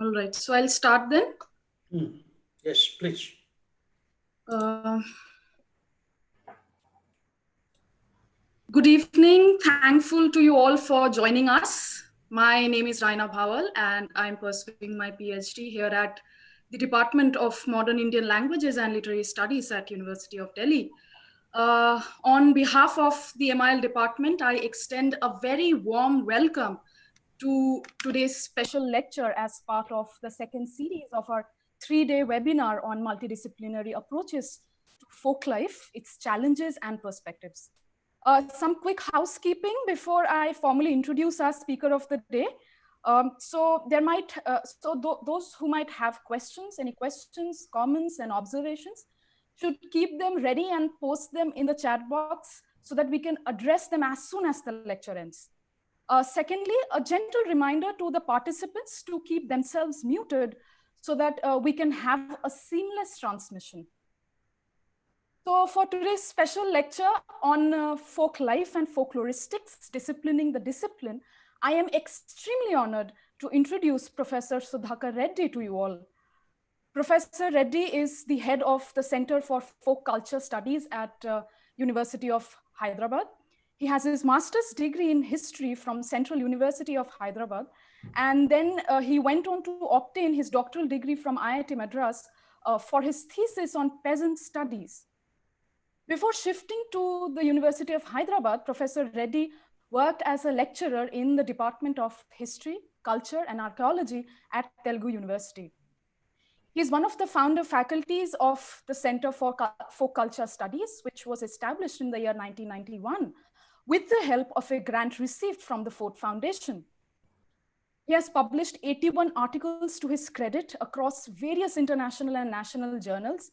All right, so I'll start then. Yes, please. Good evening. Thankful to you all for joining us. My name is Raina Bhawal, and I'm pursuing my PhD here at the Department of Modern Indian Languages and Literary Studies at University of Delhi. On behalf of the MIL department, I extend a very warm welcome to today's special lecture as part of the second series of our 3-day webinar on multidisciplinary approaches to folk life, its challenges and perspectives. Some quick housekeeping before I formally introduce our speaker of the day. Those who might have questions, any questions, comments, and observations, should keep them ready and post them in the chat box so that we can address them as soon as the lecture ends. Secondly, a gentle reminder to the participants to keep themselves muted so that we can have a seamless transmission. So for today's special lecture on folk life and folkloristics, disciplining the discipline, I am extremely honored to introduce Professor Sudhakar Reddy to you all. Professor Reddy is the head of the Center for Folk Culture Studies at University of Hyderabad. He has his master's degree in history from Central University of Hyderabad. And then he went on to obtain his doctoral degree from IIT Madras for his thesis on peasant studies. Before shifting to the University of Hyderabad, Professor Reddy worked as a lecturer in the Department of History, Culture, and Archaeology at Telugu University. He is one of the founder faculties of the Center for Folk Culture Studies, which was established in the year 1991 with the help of a grant received from the Ford Foundation. He has published 81 articles to his credit across various international and national journals,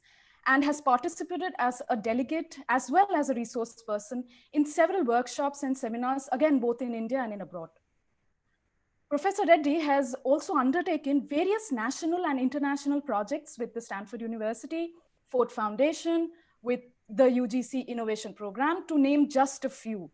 and has participated as a delegate as well as a resource person in several workshops and seminars, again, both in India and in abroad. Professor Reddy has also undertaken various national and international projects with the Stanford University, Ford Foundation, with the UGC Innovation Program, to name just a few.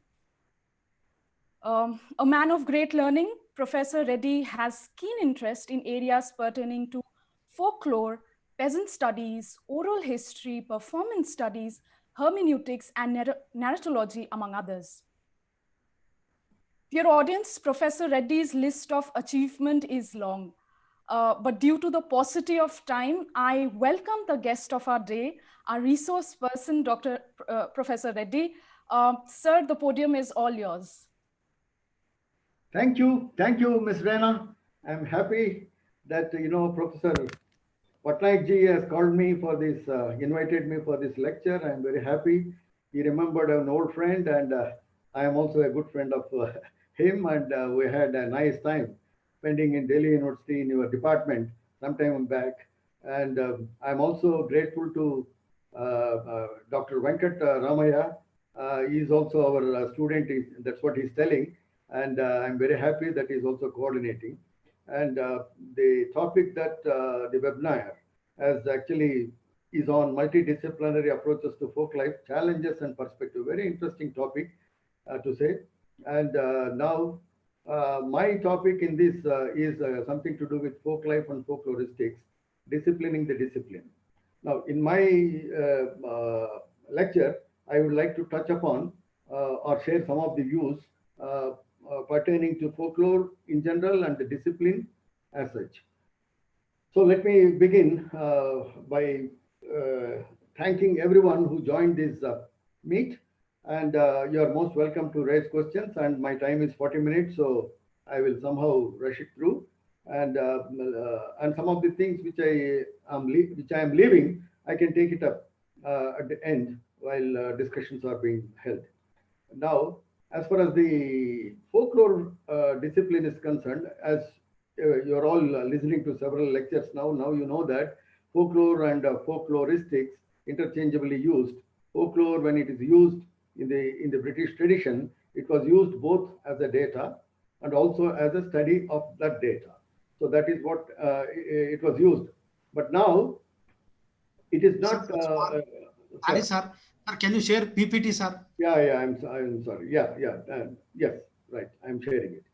A man of great learning, Professor Reddy has keen interest in areas pertaining to folklore, peasant studies, oral history, performance studies, hermeneutics, and narratology, among others. Dear audience, Professor Reddy's list of achievement is long, but due to the paucity of time, I welcome the guest of our day, our resource person, Professor Reddy. Sir, the podium is all yours. Thank you, Ms. Raina. I'm happy that, Professor Patnaik-ji has called me for this, invited me for this lecture. I'm very happy. He remembered an old friend, and I am also a good friend of him, and we had a nice time spending in Delhi University in your department some time back. And I'm also grateful to Dr. Venkat Ramaya. He's also our student, that's what he's telling. And I'm very happy that he's also coordinating. And the topic that the webinar as actually is on multidisciplinary approaches to folk life, challenges and perspective. Very interesting topic to say. And now my topic in this is something to do with folk life and folkloristics, disciplining the discipline. Now, in my lecture, I would like to touch upon or share some of the views pertaining to folklore in general and the discipline as such. So let me begin by thanking everyone who joined this meet, and you are most welcome to raise questions, and my time is 40 minutes, so I will somehow rush it through, and some of the things which I am leaving, I can take it up at the end while discussions are being held. Now, as far as the folklore discipline is concerned, as you're all listening to several lectures now you know that folklore and folkloristics interchangeably used. Folklore, when it is used in the British tradition, it was used both as a data and also as a study of that data. So that is what it was used. But now it is not. Sorry, sir. Sir, can you share PPT, sir? Yeah, I'm sorry. Yeah, yes, right. I'm sharing it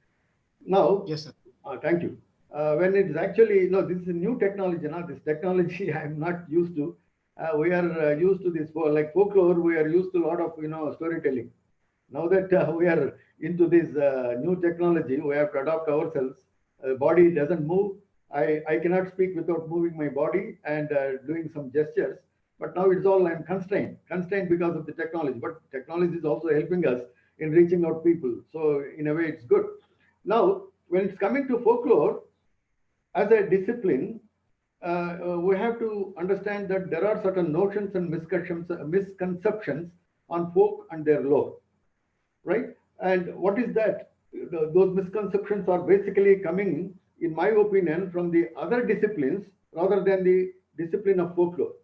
now. Yes, sir. Thank you. when it's actually, no, this is a new technology. Now, this technology I'm not used to. We are used to this for like folklore. We are used to a lot of storytelling. Now that we are into this new technology, we have to adapt ourselves. Body doesn't move. I cannot speak without moving my body and doing some gestures. But now it's all I'm constrained because of the technology. But technology is also helping us in reaching out people. So in a way, it's good. Now, when it's coming to folklore as a discipline, we have to understand that there are certain notions and misconceptions on folk and their lore, right? And what is that? Those misconceptions are basically coming, in my opinion, from the other disciplines rather than the discipline of folklore.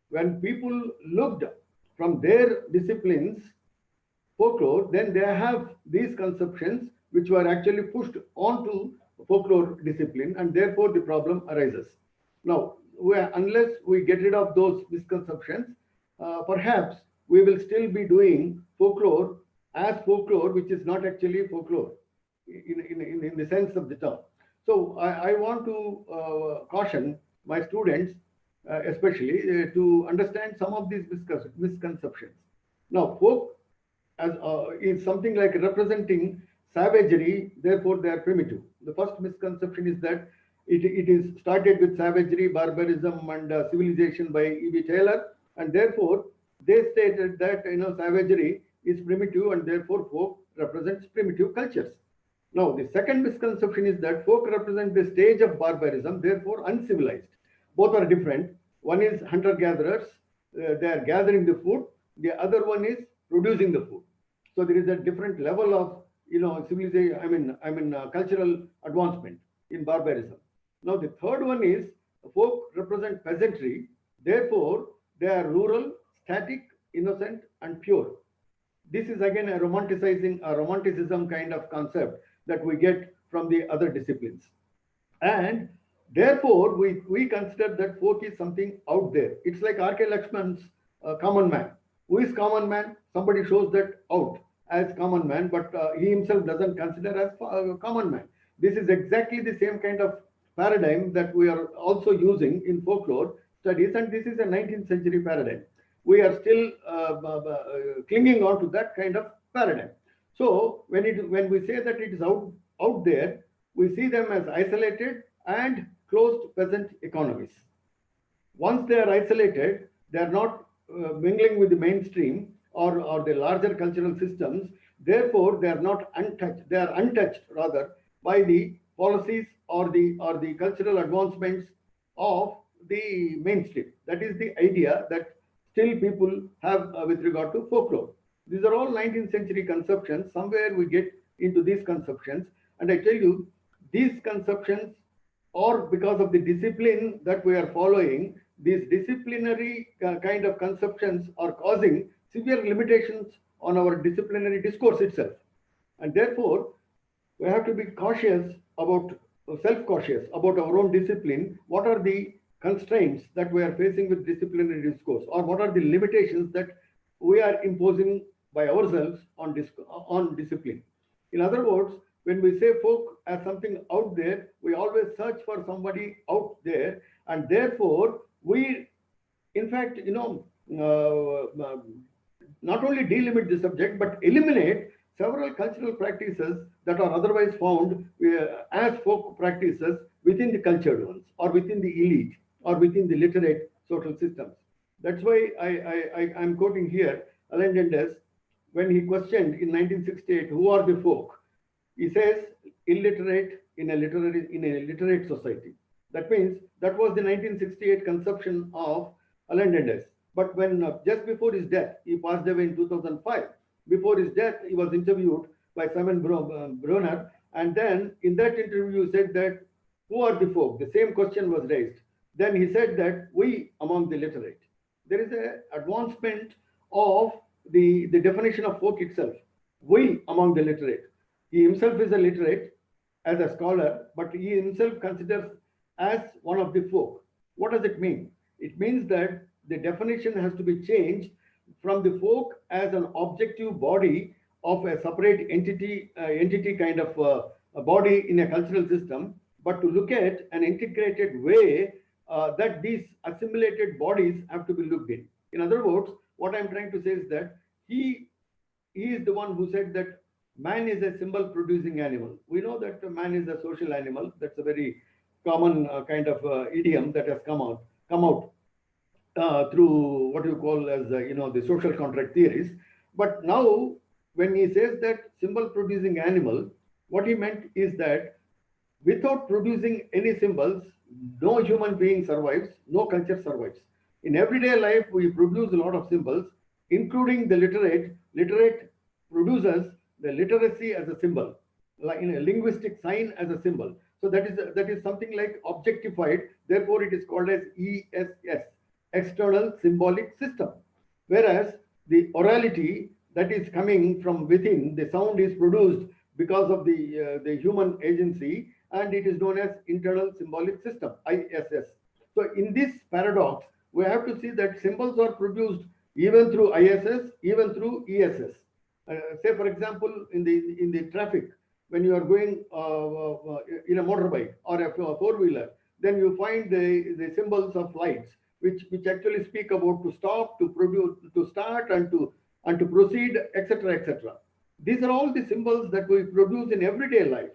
When people looked from their disciplines, folklore, then they have these conceptions which were actually pushed onto folklore discipline, and therefore the problem arises. Now, unless we get rid of those misconceptions, perhaps we will still be doing folklore as folklore, which is not actually folklore in the sense of the term. So I want to caution my students, especially, to understand some of these misconceptions. Now, folk is something like representing savagery, therefore they are primitive. The first misconception is that it is started with savagery, barbarism, and civilization by E.B. Taylor, and therefore they stated that savagery is primitive, and therefore folk represents primitive cultures. Now, the second misconception is that folk represent the stage of barbarism, therefore uncivilized. Both are different. One is hunter-gatherers, they are gathering the food. The other one is producing the food. So there is a different level of civilization. Cultural advancement in barbarism. Now the third one is folk represent peasantry. Therefore, they are rural, static, innocent, and pure. This is again a romanticism kind of concept that we get from the other disciplines. And therefore, we consider that folk is something out there. It's like R.K. Lakshman's common man. Who is common man? Somebody shows that out as common man, but he himself doesn't consider as common man. This is exactly the same kind of paradigm that we are also using in folklore studies, and this is a 19th century paradigm. We are still clinging on to that kind of paradigm. So when we say that it is out there, we see them as isolated and closed peasant economies. Once they are isolated, they are not mingling with the mainstream or the larger cultural systems. Therefore, they are not untouched. They are untouched rather by the policies or the cultural advancements of the mainstream. That is the idea that still people have with regard to folklore. These are all 19th century conceptions. Somewhere we get into these conceptions, and I tell you, these conceptions, or because of the discipline that we are following, these disciplinary kind of conceptions are causing severe limitations on our disciplinary discourse itself. And therefore, we have to be cautious about, self-cautious about our own discipline. What are the constraints that we are facing with disciplinary discourse, or what are the limitations that we are imposing by ourselves on discipline? In other words, when we say folk as something out there, we always search for somebody out there, and therefore we, in fact, not only delimit the subject, but eliminate several cultural practices that are otherwise found as folk practices within the cultured ones, or within the elite, or within the literate social systems. That's why I'm quoting here Alain Dendes when he questioned in 1968, who are the folk? He says, illiterate in a literate society. That means that was the 1968 conception of Alain Dendes. But when just before his death, he passed away in 2005. Before his death, he was interviewed by Simon Bronner, and then in that interview he said that, who are the folk? The same question was raised. Then he said that we among the literate. There is an advancement of the definition of folk itself. We among the literate. He himself is a literate as a scholar, but he himself considers as one of the folk. What does it mean? It means that the definition has to be changed from the folk as an objective body of a separate entity kind of a body in a cultural system. but to look at an integrated way that these assimilated bodies have to be looked in. In other words, what I'm trying to say is that he is the one who said that man is a symbol producing animal. We know that man is a social animal. That's a very common kind of idiom that has come out through what you call as the social contract theories. But now when he says that symbol producing animal, what he meant is that without producing any symbols, no human being survives, no culture survives. In everyday life, we produce a lot of symbols, including the literate. Literate produces the literacy as a symbol, like in a linguistic sign as a symbol. So that is something like objectified. Therefore, it is called as ESS, external symbolic system. Whereas the orality that is coming from within, the sound is produced because of the human agency, and it is known as internal symbolic system, ISS. So in this paradox, we have to see that symbols are produced even through ISS, even through ESS. Say, for example, in the traffic, when you are going in a motorbike or a four-wheeler, then you find the symbols of lights, which actually speak about to stop, to produce, to start, and to proceed, etc., etc. These are all the symbols that we produce in everyday life.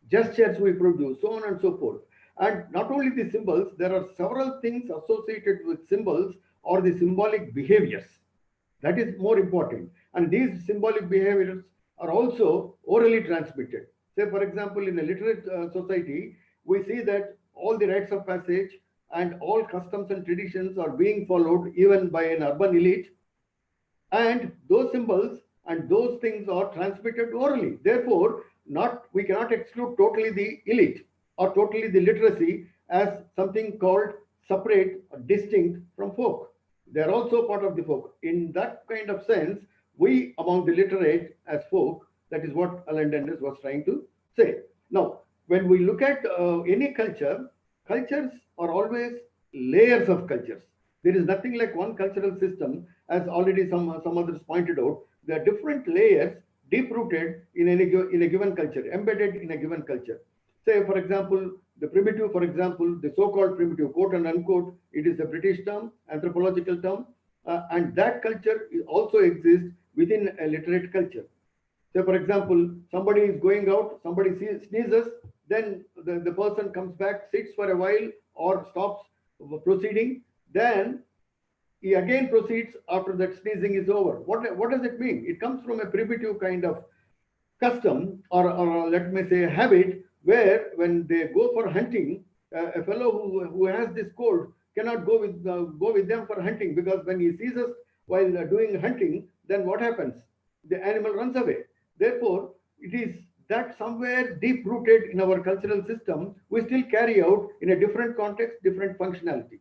Gestures we produce, so on and so forth. And not only the symbols, there are several things associated with symbols or the symbolic behaviors. That is more important. And these symbolic behaviors are also orally transmitted. Say, for example, in a literate society, we see that all the rites of passage and all customs and traditions are being followed even by an urban elite. And those symbols and those things are transmitted orally. Therefore, we cannot exclude totally the elite or totally the literacy as something called separate or distinct from folk. They are also part of the folk. In that kind of sense, we among the literate as folk, that is what Alan Dennis was trying to say. Now, when we look at any culture, cultures are always layers of cultures. There is nothing like one cultural system, as already some others pointed out. There are different layers deep-rooted in a given culture, embedded in a given culture. Say, for example, the primitive, for example, the so-called primitive, quote and unquote, it is a British term, anthropological term, and that culture also exists within a literate culture. Say, for example, somebody is going out, somebody sneezes, then the person comes back, sits for a while, or stops proceeding, then he again proceeds after that sneezing is over. What does it mean? It comes from a primitive kind of custom or let me say habit, where when they go for hunting, a fellow who has this cold cannot go with them for hunting, because when he sees us while doing hunting, then what happens? The animal runs away. Therefore, it is that somewhere deep rooted in our cultural system, we still carry out in a different context, different functionality.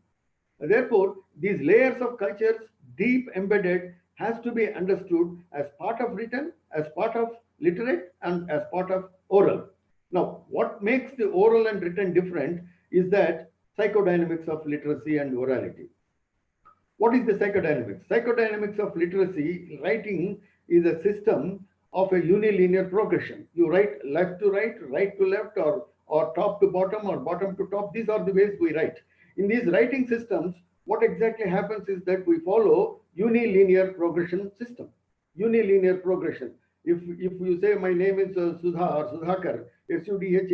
Therefore, these layers of cultures, deep embedded, has to be understood as part of written, as part of literate, and as part of oral. Now, what makes the oral and written different is that psychodynamics of literacy and orality. What is the psychodynamics? Psychodynamics of literacy, writing is a system of a unilinear progression. You write left to right, right to left, or top to bottom, or bottom to top. These are the ways we write. In these writing systems, what exactly happens is that we follow unilinear progression system. Unilinear progression. If you say my name is Sudhakar, Sudhakar, S-U-D-H,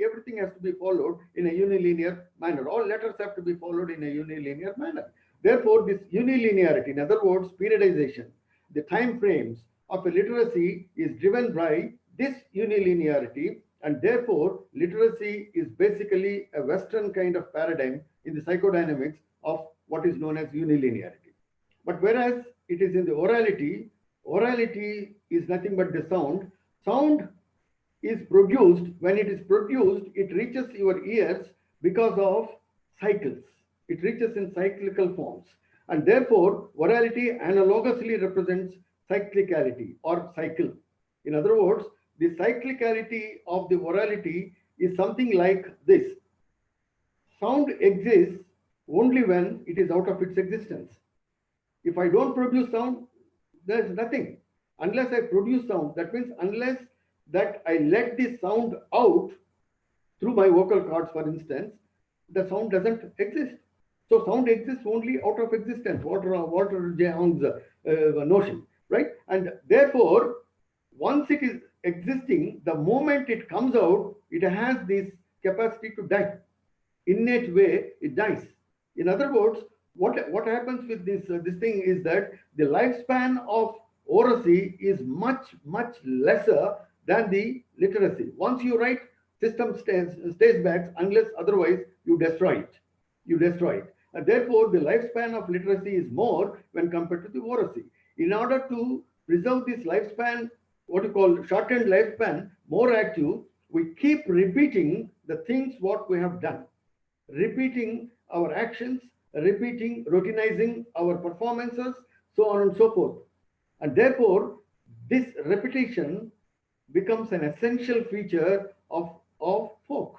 everything has to be followed in a unilinear manner. All letters have to be followed in a unilinear manner. Therefore, this unilinearity, in other words, periodization, the time frames of a literacy is driven by this unilinearity, and therefore literacy is basically a Western kind of paradigm in the psychodynamics of what is known as unilinearity. But whereas it is in the orality is nothing but the sound. Sound is produced. When it is produced, it reaches your ears because of cycles. It reaches in cyclical forms. And therefore, orality analogously represents cyclicality or cycle. In other words, the cyclicality of the orality is something like this. Sound exists only when it is out of its existence. If I don't produce sound, there is nothing. Unless I produce sound, that means unless that I let the sound out through my vocal cords, for instance, the sound doesn't exist. So sound exists only out of existence, Walter J. Hong's notion, right? And therefore, once it is existing, the moment it comes out, it has this capacity to die. Innate way, it dies. In other words, what happens with this thing is that the lifespan of oracy is much lesser than the literacy. Once you write, system stays back unless otherwise you destroy it. You destroy it. And therefore, the lifespan of literacy is more when compared to the oracy. In order to preserve this lifespan, what you call shortened lifespan, more active, we keep repeating the things what we have done, repeating our actions, repeating, routinizing our performances, so on and so forth. And therefore, this repetition becomes an essential feature of folk.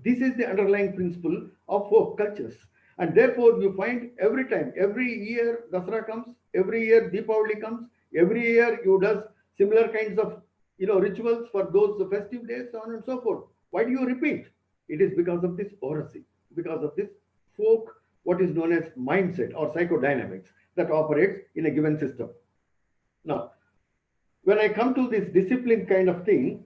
This is the underlying principle of folk cultures. And therefore, you find every time, every year Dasara comes, every year Deepavali comes, every year you does similar kinds of rituals for those festive days, so on and so forth. Why do you repeat? It is because of this oracy, because of this folk, what is known as mindset or psychodynamics that operates in a given system. Now, when I come to this discipline kind of thing,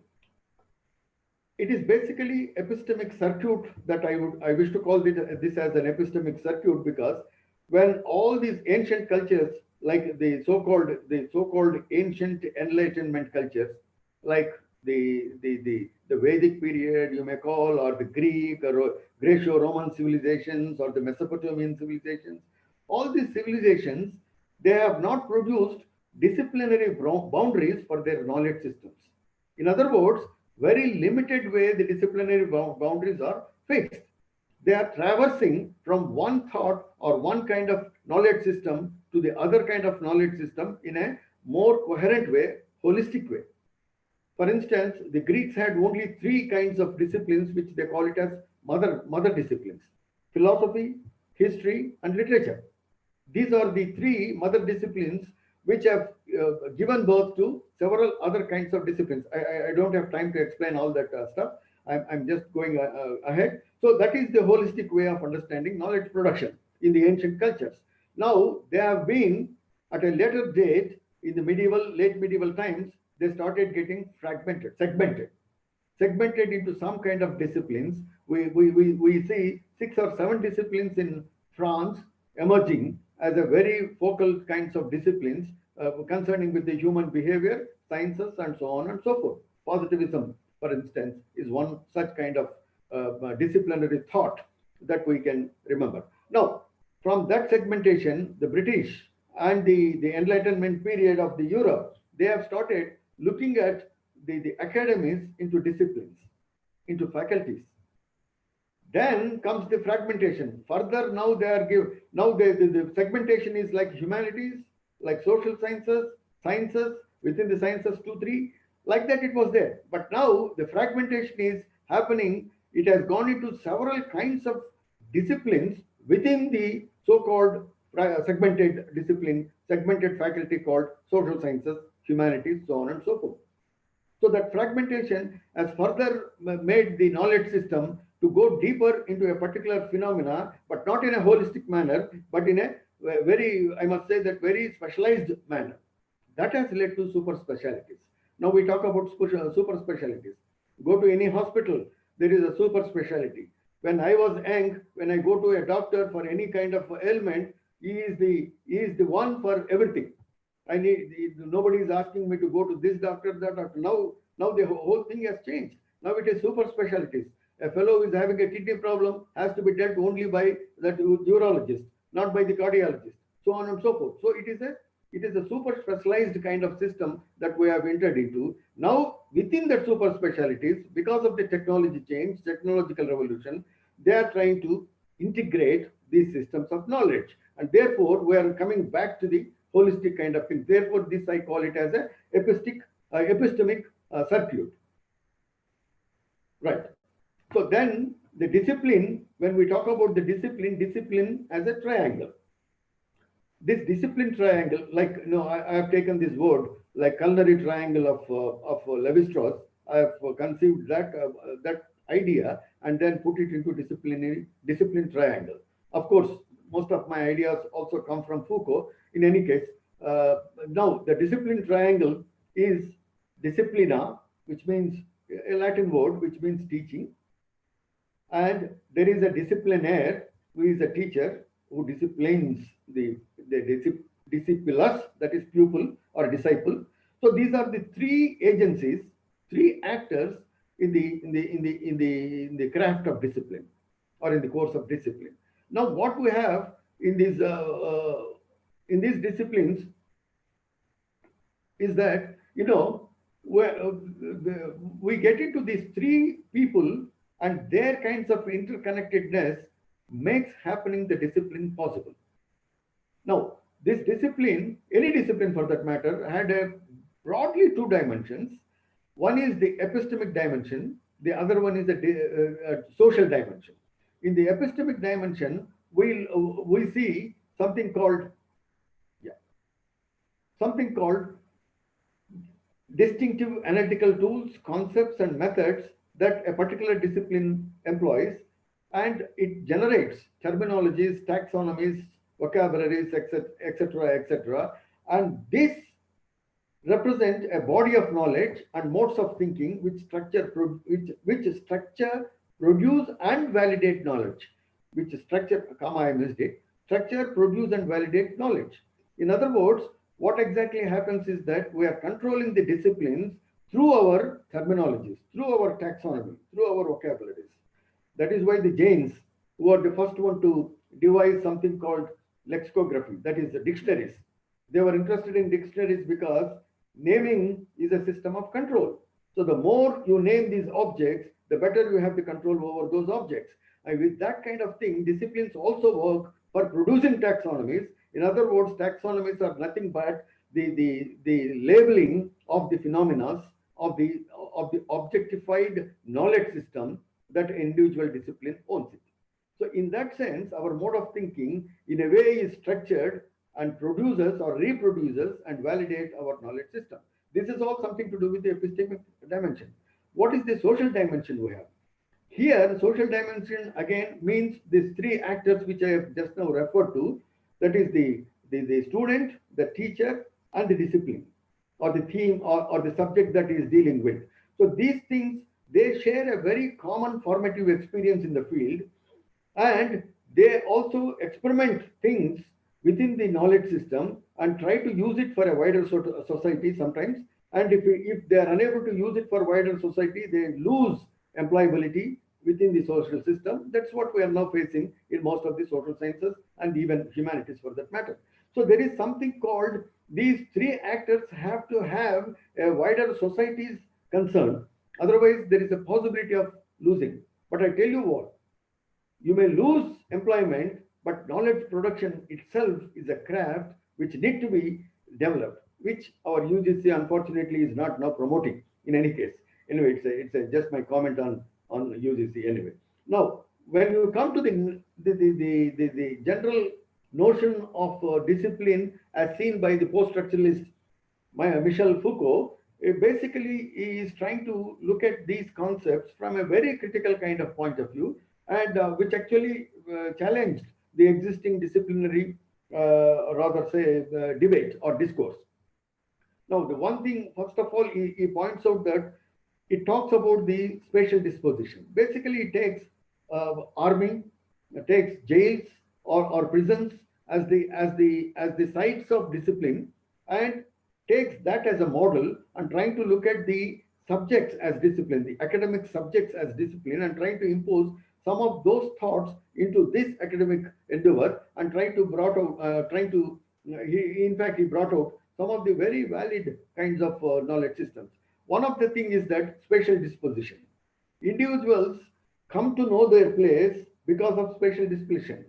it is basically epistemic circuit that I wish to call this as an epistemic circuit, because when all these ancient cultures, like the so-called ancient enlightenment cultures, like the Vedic period, you may call, or the Greek or Greco-Roman civilizations, or the Mesopotamian civilizations, all these civilizations, they have not produced disciplinary boundaries for their knowledge systems. In other words, very limited way the disciplinary boundaries are fixed. They are traversing from one thought or one kind of knowledge system to the other kind of knowledge system in a more coherent way, holistic way. For instance, the Greeks had only three kinds of disciplines, which they call it as mother disciplines: philosophy, history, and literature. These are the three mother disciplines which have given birth to several other kinds of disciplines. I don't have time to explain all that stuff. I'm just going ahead. So that is the holistic way of understanding knowledge production in the ancient cultures. Now, they have been, at a later date, in the late medieval times, they started getting segmented into some kind of disciplines. We see 6 or 7 disciplines in France emerging as a very focal kinds of disciplines concerning with the human behavior, sciences, and so on and so forth. Positivism, for instance, is one such kind of disciplinary thought that we can remember. Now, from that segmentation, the British and the Enlightenment period of the Europe, they have started looking at the academies into disciplines, into faculties. Then comes the fragmentation. Further, now the segmentation is like humanities, like social sciences, within the sciences 2, 3, like that it was there. But now the fragmentation is happening. It has gone into several kinds of disciplines within the so-called segmented faculty called social sciences, humanities, so on and so forth. So that fragmentation has further made the knowledge system to go deeper into a particular phenomena, but not in a holistic manner, but in a very, I must say, that very specialized manner. That has led to super specialties. Now we talk about super specialties. Go to any hospital, there is a super specialty. When I was young, when I go to a doctor for any kind of ailment, he is the one for everything. Nobody is asking me to go to this doctor, that doctor. Now the whole thing has changed. Now it is super specialties. A fellow who is having a kidney problem has to be dealt only by that urologist, not by the cardiologist, so on and so forth. So it is a super specialized kind of system that we have entered into. Now, within the super specialties, because of the technology change, technological revolution, they are trying to integrate these systems of knowledge. And therefore, we are coming back to the holistic kind of thing. Therefore, this I call it as a epistemic circuit. Right. So then the discipline, when we talk about the discipline as a triangle. this discipline triangle, like, you know, I have taken this word like culinary triangle of Levi-Strauss. I have conceived that idea and then put it into discipline triangle. Of course, most of my ideas also come from Foucault. In any case, now the discipline triangle is disciplina, which means a Latin word which means teaching, and there is a disciplinaire who is a teacher who disciplines the discipulus, that is pupil or disciple. So these are the three agencies, three actors in the craft of discipline or in the course of discipline. Now, what we have in these disciplines is that, you know, we get into these three people and their kinds of interconnectedness makes happening the discipline possible. Now, this discipline, any discipline for that matter, had a broadly two dimensions. One is the epistemic dimension, the other one is the social dimension. In the epistemic dimension, we see something called distinctive analytical tools, concepts, and methods that a particular discipline employs, and it generates terminologies, taxonomies, vocabularies, etc., etc. And this represent a body of knowledge and modes of thinking which structure, produce, and validate knowledge. Which structure, I missed it. Structure, produce, and validate knowledge. In other words, what exactly happens is that we are controlling the disciplines through our terminologies, through our taxonomy, through our vocabularies. That is why the Jains, who are the first one to devise something called lexicography, that is the dictionaries. They were interested in dictionaries because naming is a system of control. So the more you name these objects, the better you have the control over those objects. And with that kind of thing, disciplines also work for producing taxonomies. In other words, taxonomies are nothing but the labeling of the phenomena of the objectified knowledge system that individual discipline owns it. So in that sense, our mode of thinking in a way is structured and produces or reproduces and validates our knowledge system. This is all something to do with the epistemic dimension. What is the social dimension we have? Here, the social dimension again means these three actors which I have just now referred to, that is the student, the teacher, and the discipline, or the theme or the subject that is dealing with. So these things, they share a very common formative experience in the field, and they also experiment things within the knowledge system and try to use it for a wider society sometimes. And if they are unable to use it for wider society, they lose employability within the social system. That's what we are now facing in most of the social sciences and even humanities for that matter. So there is something called, these three actors have to have a wider society's concern. Otherwise, there is a possibility of losing. But I tell you what, you may lose employment, but knowledge production itself is a craft which need to be developed, which our UGC unfortunately is not now promoting in any case. Anyway, it's just my comment on UGC anyway. Now, when you come to the general notion of discipline as seen by the post-structuralist Michel Foucault, basically is trying to look at these concepts from a very critical kind of point of view, and which actually challenged the existing disciplinary, debate or discourse. Now, the one thing, first of all, he points out that it talks about the spatial disposition. Basically, it takes army, it takes jails or prisons as the sites of discipline, and takes that as a model and trying to look at the subjects as discipline, the academic subjects as discipline, and trying to impose some of those thoughts into this academic endeavor, and trying to he brought out some of the very valid kinds of knowledge systems. One of the things is that spatial disposition. Individuals come to know their place because of spatial disposition.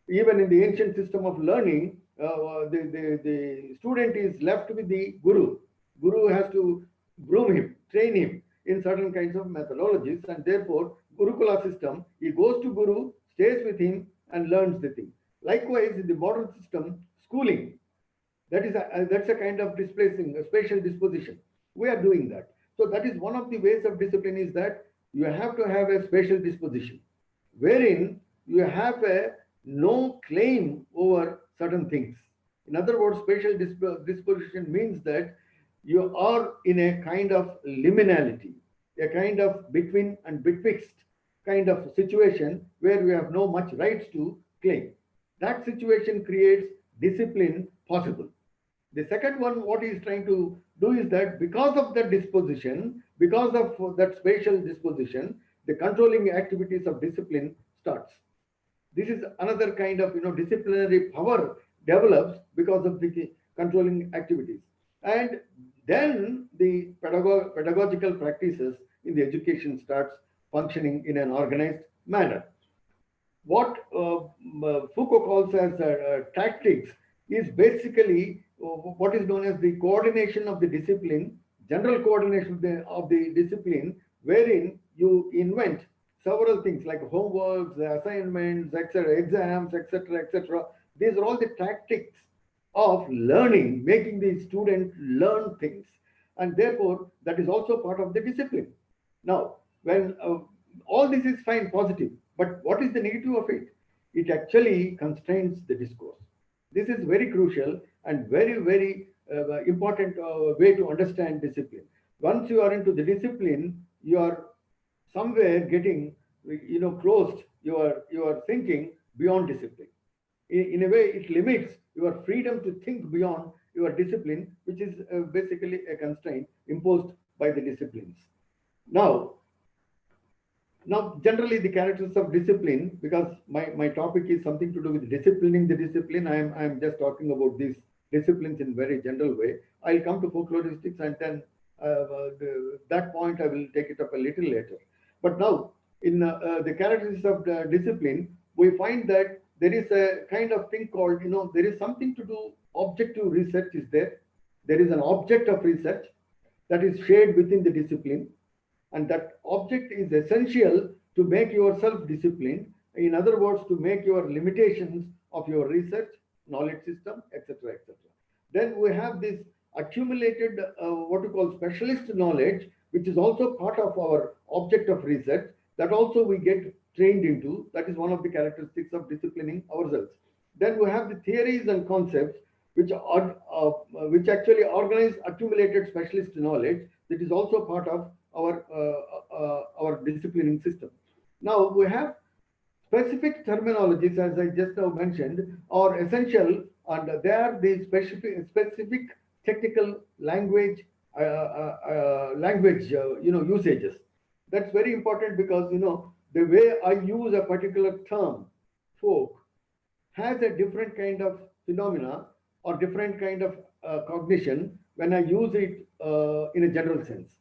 Even in the ancient system of learning, the student is left with the guru. Guru has to groom him, train him in certain kinds of methodologies, and therefore Gurukula system, he goes to guru, stays with him, and learns the thing. Likewise, in the modern system, schooling, that's a kind of displacing a spatial disposition. We are doing that. So that is one of the ways of discipline, is that you have to have a spatial disposition, wherein you have a no claim over certain things. In other words, spatial disposition means that you are in a kind of liminality, a kind of between and betwixt kind of situation where you have no much rights to claim. That situation creates discipline possible. The second one, what he is trying to do is that because of that disposition, because of that spatial disposition, the controlling activities of discipline starts. This is another kind of disciplinary power develops because of the controlling activities. And then the pedagogical practices in the education starts functioning in an organized manner. What Foucault calls as tactics is basically what is known as the coordination of the discipline, general coordination of the discipline, wherein you invent several things like homeworks, assignments, etc., exams, etc., etc. These are all the tactics of learning, making the student learn things, and therefore that is also part of the discipline. Now, when all this is fine, positive, but what is the negative of it? It actually constrains the discourse. This is very crucial and very, very important way to understand discipline. Once you are into the discipline, you are somewhere getting, closed your thinking beyond discipline. In a way, it limits your freedom to think beyond your discipline, which is basically a constraint imposed by the disciplines. Now, generally the characters of discipline, because my topic is something to do with disciplining the discipline, I am just talking about these disciplines in very general way. I'll come to folkloristics, and then that point I will take it up a little later. But now, in the characteristics of the discipline, we find that there is a kind of thing called, there is something to do, objective research is there. There is an object of research that is shared within the discipline, and that object is essential to make yourself disciplined. In other words, to make your limitations of your research, knowledge system, etc., etc. Then we have this accumulated, what we call specialist knowledge, which is also part of our object of research, that also we get trained into. That is one of the characteristics of disciplining ourselves. Then we have the theories and concepts, which actually organize accumulated specialist knowledge, that is also part of our disciplining system. Now we have specific terminologies, as I just now mentioned, are essential, and they are the specific technical language usages. That's very important, because the way I use a particular term, folk, has a different kind of phenomena or different kind of cognition when I use it in a general sense.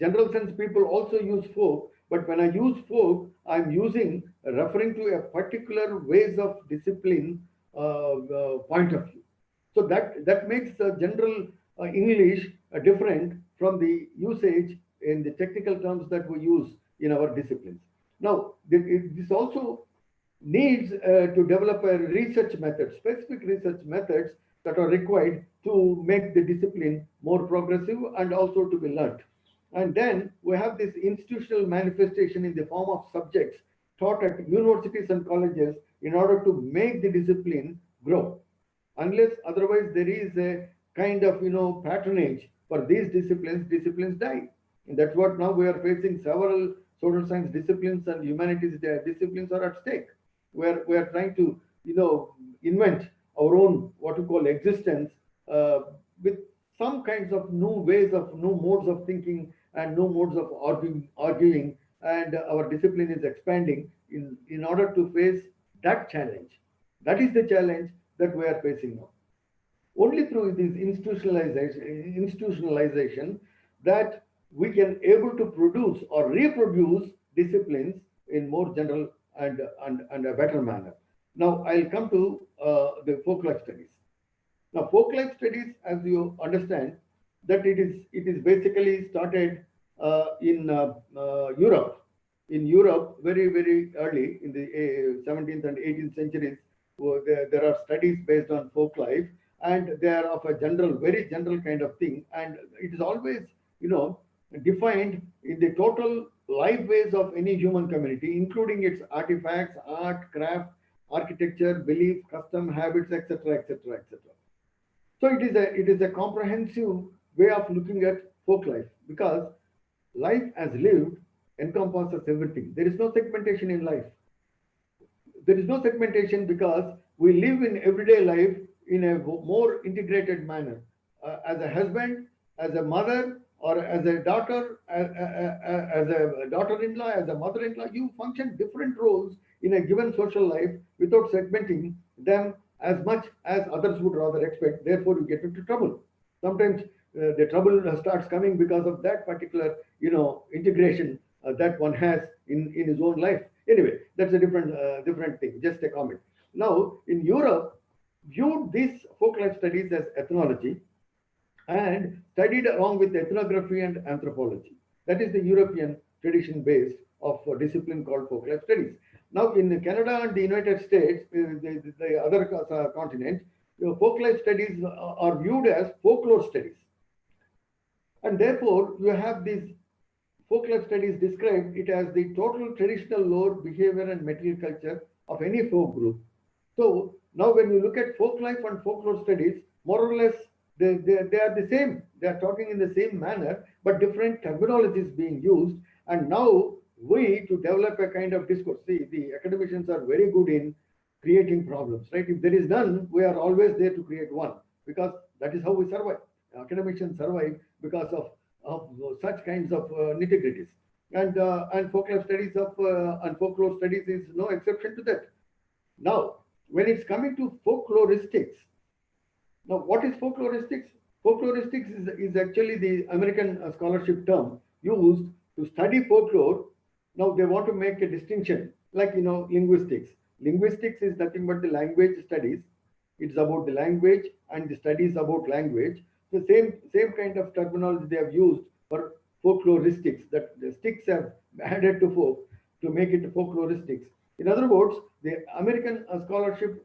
General sense, people also use folk, but when I use folk, I'm referring to a particular ways of discipline point of view. So that makes the general English different from the usage in the technical terms that we use in our disciplines. Now, this also needs to develop a research method, specific research methods that are required to make the discipline more progressive and also to be learnt. And then we have this institutional manifestation in the form of subjects taught at universities and colleges in order to make the discipline grow. Unless otherwise there is a kind of patronage for these disciplines die. And that's what now we are facing. Several social science disciplines and humanities disciplines are at stake. We are trying to invent our own what we call existence with some kinds of new modes of thinking and new modes of arguing, and our discipline is expanding in order to face that challenge. That is the challenge that we are facing now. Only through this institutionalization that we can able to produce or reproduce disciplines in more general and a better manner. Now I'll come to the FOLKLIFE studies. Now FOLKLIFE studies, as you understand, that it is basically started in Europe. In Europe, very, very early in the 17th and 18th centuries, there are studies based on folk life, and they are of a general, very general kind of thing, and it is always, defined in the total life ways of any human community, including its artifacts, art, craft, architecture, belief, custom, habits, etc., etc., etc. So it is a comprehensive way of looking at folk life, because life as lived encompasses everything. There is no segmentation in life. There is no segmentation because we live in everyday life in a more integrated manner. As a husband, as a mother, or as a daughter, as a daughter-in-law, as a mother-in-law, you function different roles in a given social life without segmenting them as much as others would rather expect. Therefore, you get into trouble. Sometimes the trouble starts coming because of that particular, integration that one has in his own life. Anyway, that's a different thing. Just a comment. Now, in Europe, viewed these folk life studies as ethnology and studied along with ethnography and anthropology. That is the European tradition base of a discipline called folk life studies. Now, in Canada and the United States, the other continent, folk life studies are viewed as folklore studies. And therefore, you have these folk life studies describe it as the total traditional lore, behavior, and material culture of any folk group. So now when you look at folk life and folklore studies, more or less, they are the same. They are talking in the same manner, but different terminologies being used. And now we, to develop a kind of discourse, see, the academicians are very good in creating problems, right? If there is none, we are always there to create one, because that is how we survive. Academicians survive because of such kinds of nitty-gritties. And folklore studies and folklore studies is no exception to that. Now, when it's coming to folkloristics, now what is folkloristics? Folkloristics is actually the American scholarship term used to study folklore. Now they want to make a distinction, like linguistics. Linguistics is nothing but the language studies. It's about the language and the studies about language. The same kind of terminology they have used for folkloristics, that the sticks have added to folk to make it folkloristics. In other words, the American scholarship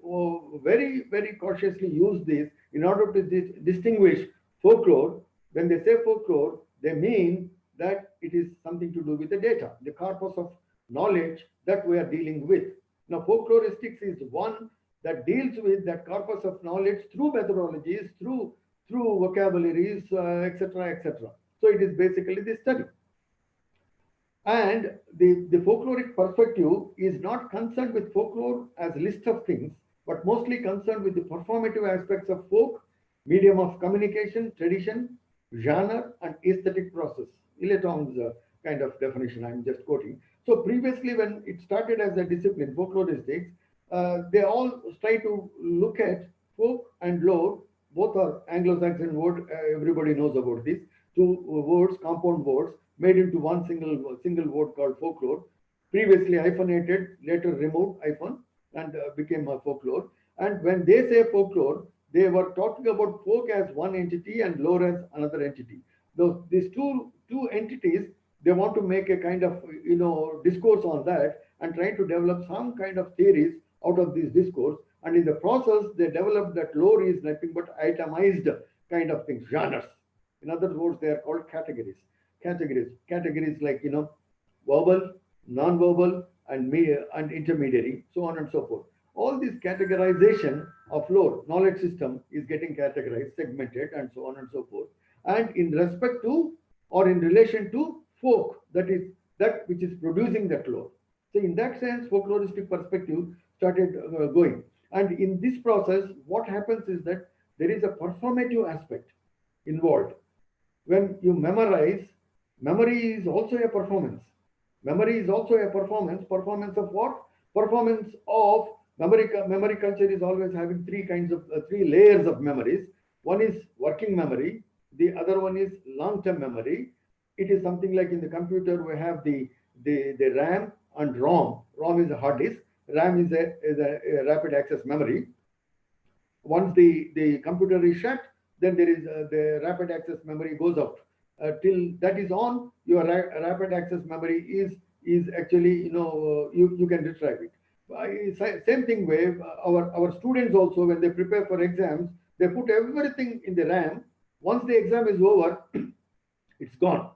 very, very cautiously used this in order to distinguish folklore. When they say folklore, they mean that it is something to do with the data, the corpus of knowledge that we are dealing with. Now, folkloristics is one that deals with that corpus of knowledge through methodologies, through vocabularies, etc., etc. So it is basically the study. And the folkloric perspective is not concerned with folklore as a list of things, but mostly concerned with the performative aspects of folk, medium of communication, tradition, genre, and aesthetic process. Ileton's kind of definition I'm just quoting. So previously, when it started as a discipline, folkloristics, they all try to look at folk and lore. Both are Anglo-Saxon word. Everybody knows about this. Two words, compound words, made into one single word called folklore. Previously hyphenated, later removed hyphen and became a folklore. And when they say folklore, they were talking about folk as one entity and lore as another entity. These two entities, they want to make a kind of discourse on that and try to develop some kind of theories out of this discourse. And in the process, they developed that lore is nothing but itemized kind of things, genres. In other words, they are called categories. Categories like verbal, non-verbal, and intermediary, so on and so forth. All this categorization of lore, knowledge system is getting categorized, segmented, and so on and so forth. And in respect to or in relation to folk, that is that which is producing that lore. So in that sense, folkloristic perspective started going. And in this process, what happens is that there is a performative aspect involved. When you memorize, memory is also a performance. Memory is also a performance. Performance of what? Performance of memory. Memory culture is always having three layers of memories. One is working memory. The other one is long-term memory. It is something like in the computer, we have the RAM and ROM. ROM is a hard disk. RAM is a rapid access memory. Once the computer is shut, then there is the rapid access memory goes out. Till that is on, your rapid access memory is actually you can retrieve it. Same thing way, our students also, when they prepare for exams, they put everything in the RAM. Once the exam is over, it's gone.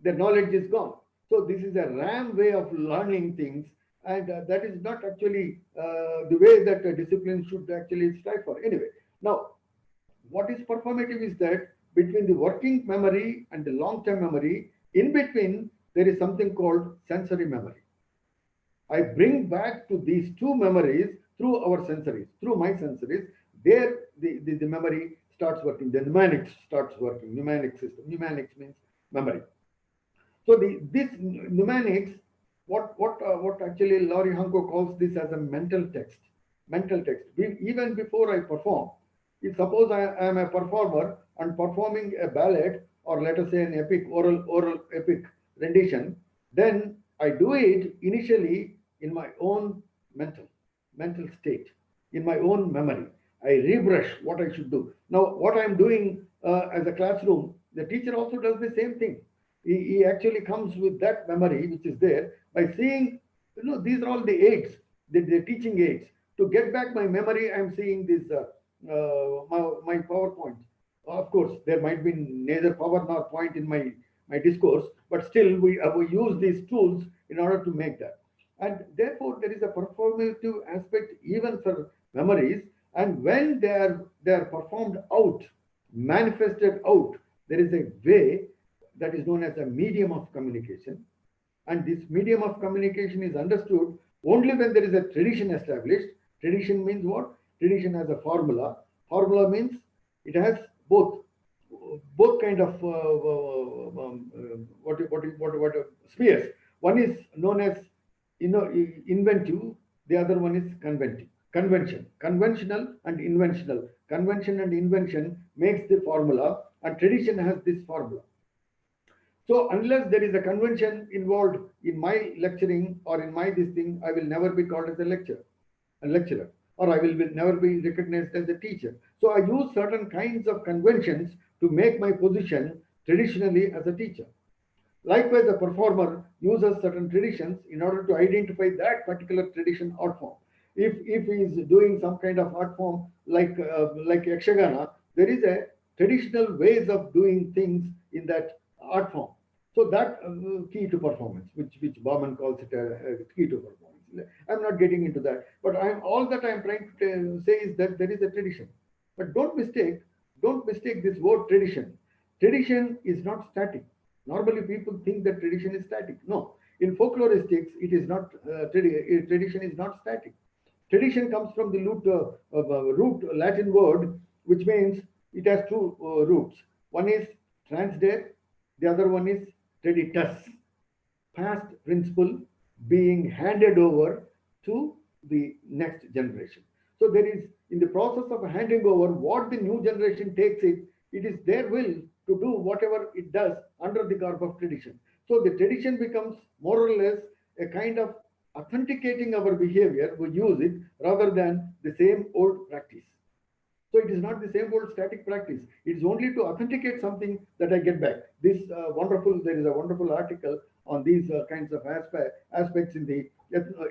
Their knowledge is gone. So this is a RAM way of learning things, and that is not actually the way that a discipline should actually strive for. Anyway, now what is performative is that between the working memory and the long-term memory, in between there is something called sensory memory. I bring back to these two memories through our sensories, through my sensories. There, the memory starts working. The mnemonics starts working. Mnemonic system. Mnemonics means memory. So this mnemonics, what actually Laurie Hanko calls this as a mental text. Mental text. Even before I perform, if suppose I am a performer and performing a ballet, or let us say an epic oral epic rendition, then I do it initially in my own mental state, in my own memory. I rebrush what I should do. Now, what I'm doing as a classroom, the teacher also does the same thing. He actually comes with that memory which is there by seeing, these are all the aids, the teaching aids. To get back my memory, I'm seeing this my PowerPoint. Of course, there might be neither power nor point in my discourse, but still we use these tools in order to make that. And therefore, there is a performative aspect even for memories. And when they are performed out, manifested out, there is a way that is known as a medium of communication. And this medium of communication is understood only when there is a tradition established. Tradition means what? Tradition has a formula. Formula means it has both kind of spheres. One is known as inventive. The other one is convention. Conventional and inventional. Convention and invention makes the formula, and tradition has this formula. So unless there is a convention involved in my lecturing or in my this thing, I will never be called as a lecturer, or I will never be recognized as a teacher. So I use certain kinds of conventions to make my position traditionally as a teacher. Likewise, a performer uses certain traditions in order to identify that particular tradition art form. If he is doing some kind of art form like Yakshagana, there is a traditional ways of doing things in that art form. So that key to performance, which Bauman calls it a key to performance. I'm not getting into that, but all that I'm trying to say is that there is a tradition. But don't mistake this word tradition. Tradition is not static. Normally, people think that tradition is static. No, in folkloristics, it is not. Tradition is not static. Tradition comes from the root Latin word, which means it has two roots. One is transdare, the other one is traditus, past principle being handed over to the next generation. So there is, in the process of handing over, what the new generation takes it is their will to do whatever it does under the garb of tradition. So the tradition becomes more or less a kind of authenticating our behavior. We use it rather than the same old practice. So it is not the same old static practice. It is only to authenticate something that I get back. There is a wonderful article on these kinds of aspects in the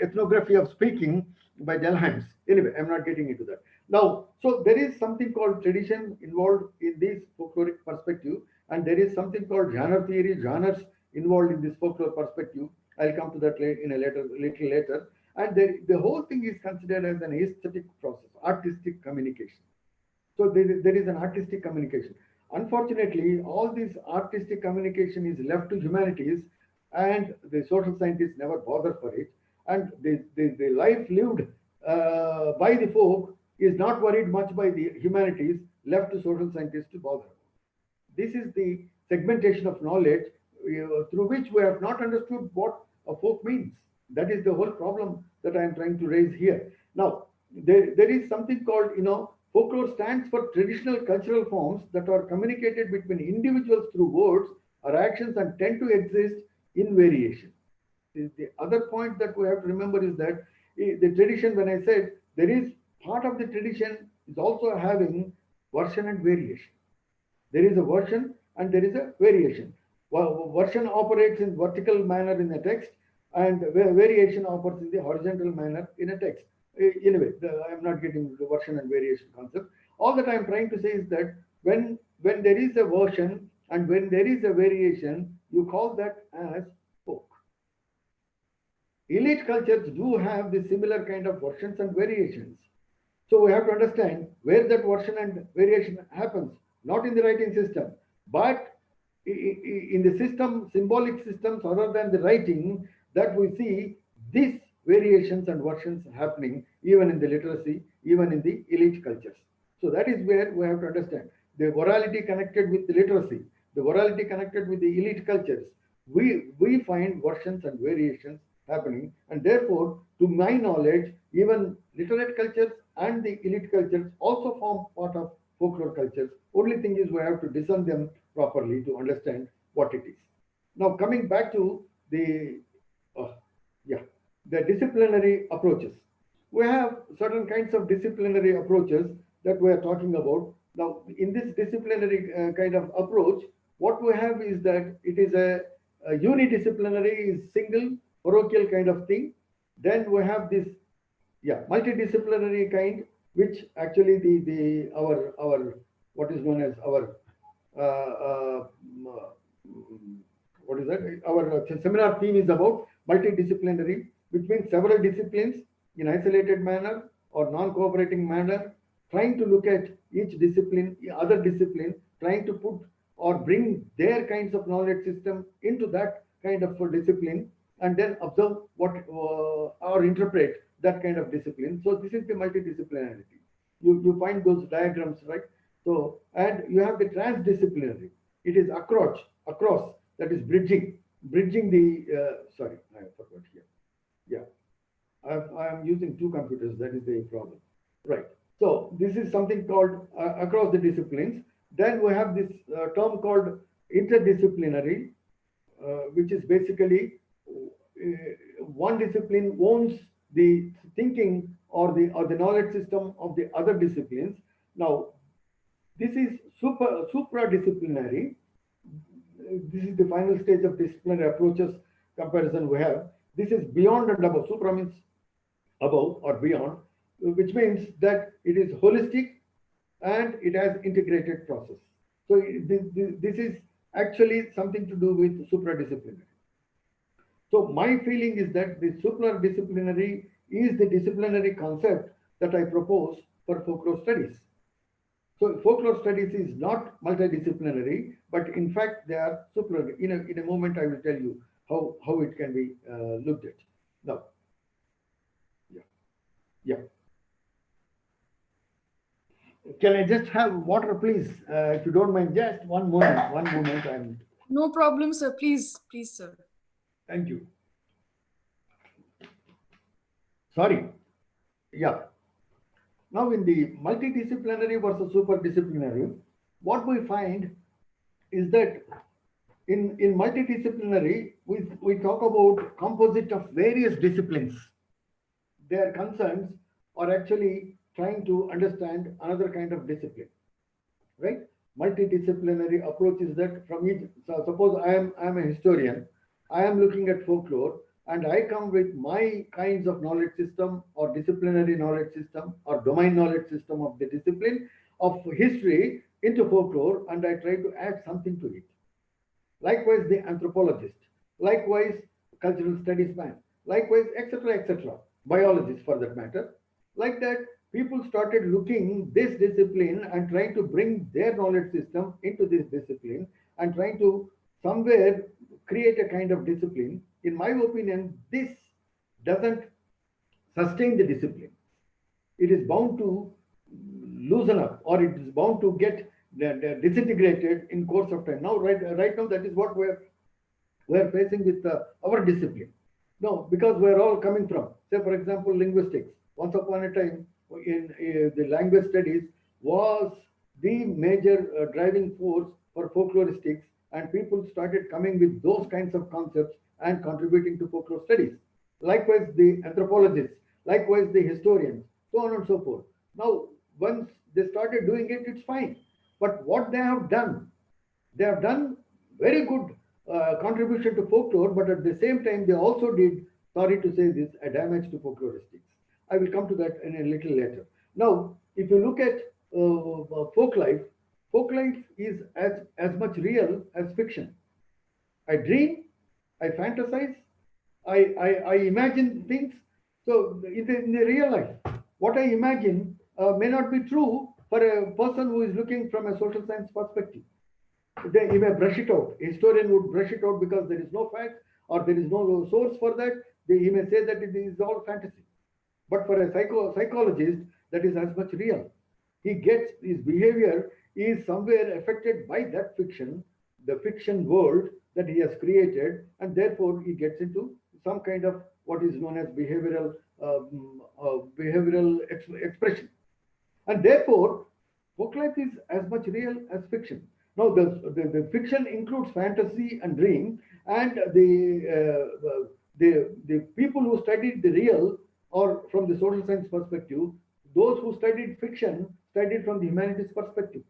ethnography of speaking by Delheims. Anyway, I'm not getting into that. Now, so there is something called tradition involved in this folkloric perspective, and there is something called genre theory, genres involved in this folklore perspective. I'll come to that little later. And the whole thing is considered as an aesthetic process, artistic communication. So there is an artistic communication. Unfortunately, all this artistic communication is left to humanities, and the social scientists never bother for it. And the life lived by the folk is not worried much by the humanities, left to social scientists to bother. This is the segmentation of knowledge through which we have not understood what a folk means. That is the whole problem that I am trying to raise here. Now, there is something called, folklore stands for traditional cultural forms that are communicated between individuals through words or actions and tend to exist in variation. The other point that we have to remember is that the tradition, when I said, there is part of the tradition is also having version and variation. There is a version and there is a variation. Version operates in vertical manner in the text, and variation occurs in the horizontal manner in a text. Anyway, I'm not getting the version and variation concept. All that I'm trying to say is that when there is a version and when there is a variation, you call that as folk. Elite cultures do have the similar kind of versions and variations. So we have to understand where that version and variation happens, not in the writing system, but in the system, symbolic systems other than the writing, that we see these variations and versions happening even in the literacy, even in the elite cultures. So that is where we have to understand the orality connected with the literacy, the orality connected with the elite cultures. We find versions and variations happening, and therefore, to my knowledge, even literate cultures and the elite cultures also form part of folklore cultures. Only thing is we have to discern them properly to understand what it is. Now, coming back to the the disciplinary approaches. We have certain kinds of disciplinary approaches that we are talking about. Now, in this disciplinary kind of approach, what we have is that it is a unidisciplinary, is single parochial kind of thing. Then we have this multidisciplinary kind, which actually our what is known as our what is that? Our seminar theme is about multidisciplinary, which means several disciplines in isolated manner or non-cooperating manner, trying to look at each discipline, other discipline, trying to put or bring their kinds of knowledge system into that kind of discipline, and then observe what or interpret that kind of discipline. So this is the multidisciplinarity. You find those diagrams, right? So, and you have the transdisciplinary. It is across, that is bridging the, sorry, I forgot here. Yeah, I am using two computers, that is the problem. Right. So this is something called across the disciplines. Then we have this term called interdisciplinary, which is basically one discipline owns the thinking or the knowledge system of the other disciplines. Now, this is supradisciplinary. This is the final stage of disciplinary approaches comparison we have. This is beyond and above. Supra means above or beyond, which means that it is holistic and it has integrated process. So this is actually something to do with supradisciplinary. So my feeling is that the supradisciplinary is the disciplinary concept that I propose for folklore studies. So folklore studies is not multidisciplinary, but in fact they are supra. In a moment I will tell you how it can be looked at. Now, yeah. Can I just have water, please? If you don't mind, just one moment. No problem, sir. Please, sir. Thank you. Sorry. Yeah. Now, in the multidisciplinary versus superdisciplinary, what we find is that in multidisciplinary, we talk about composite of various disciplines. Their concerns are actually trying to understand another kind of discipline, right? Multidisciplinary approach is that from each. So suppose I am a historian, I am looking at folklore, and I come with my kinds of knowledge system or disciplinary knowledge system or domain knowledge system of the discipline of history into folklore, and I try to add something to it. Likewise, the anthropologist, likewise, cultural studies man, likewise, etc., biologists for that matter. Like that, people started looking this discipline and trying to bring their knowledge system into this discipline and trying to somewhere create a kind of discipline. In my opinion, this doesn't sustain the discipline. It is bound to loosen up, or it is bound to get disintegrated in course of time. Now, right now, that is what we're facing with our discipline. No, because we're all coming from, say, for example, linguistics. Once upon a time, in the language studies was the major driving force for folkloristics, and people started coming with those kinds of concepts and contributing to folklore studies. Likewise, the anthropologists, likewise, the historians, so on and so forth. Now, once they started doing it, it's fine. But what they have done very good contribution to folklore, but at the same time, they also did, sorry to say this, a damage to folkloristics. I will come to that in a little later. Now, if you look at folk life is as much real as fiction. I dream, I fantasize, I imagine things. So in the real life, what I imagine may not be true for a person who is looking from a social science perspective. He may brush it out. A historian would brush it out because there is no fact or there is no source for that. He may say that it is all fantasy. But for a psychologist, that is as much real. He gets his behavior is somewhere affected by that fiction, the fiction world that he has created, and therefore he gets into some kind of what is known as behavioral expression. And therefore, folklife is as much real as fiction. Now, the fiction includes fantasy and dream, and the people who studied the real or from the social science perspective, those who studied fiction studied from the humanities perspective.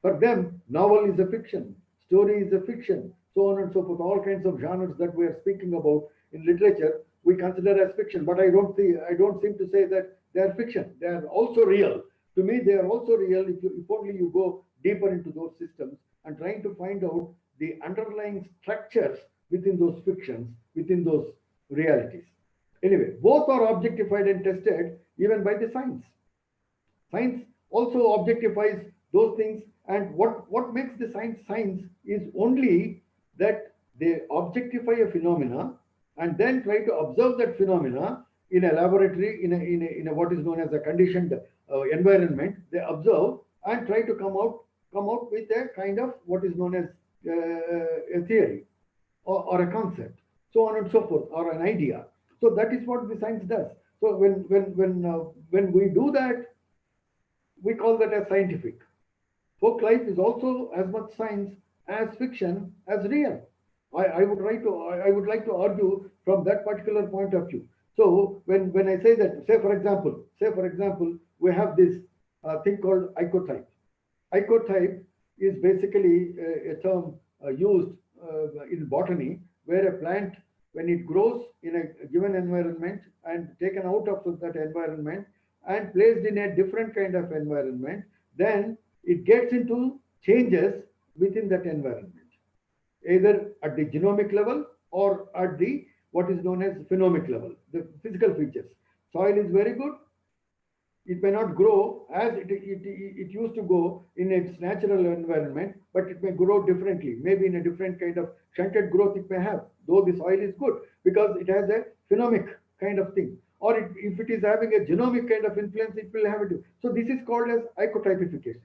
For them, novel is a fiction, story is a fiction, so on and so forth. All kinds of genres that we are speaking about in literature, we consider as fiction. But I don't seem to say that they are fiction. They are also real. To me, they are also real if only you go deeper into those systems and trying to find out the underlying structures within those fictions, within those realities. Anyway, both are objectified and tested even by the science. Science also objectifies those things, and what makes the science is only that they objectify a phenomena and then try to observe that phenomena in a laboratory, in a what is known as a conditioned environment. They observe and try to come out with a kind of what is known as a theory or a concept, so on and so forth, or an idea. So that is what the science does. So when we do that, we call that as scientific. Folk life is also as much science as fiction as real. I would like to argue from that particular point of view. So when I say that, say for example, we have this thing called icotype. Icotype is basically a term used in botany, where a plant, when it grows in a given environment and taken out of that environment and placed in a different kind of environment, then it gets into changes within that environment, either at the genomic level or at the what is known as phenomic level, the physical features. Soil is very good. It may not grow as it used to go in its natural environment, but it may grow differently. Maybe in a different kind of shunted growth it may have, though the soil is good, because it has a phenomic kind of thing. Or if it is having a genomic kind of influence, it will have it. So this is called as icotypification.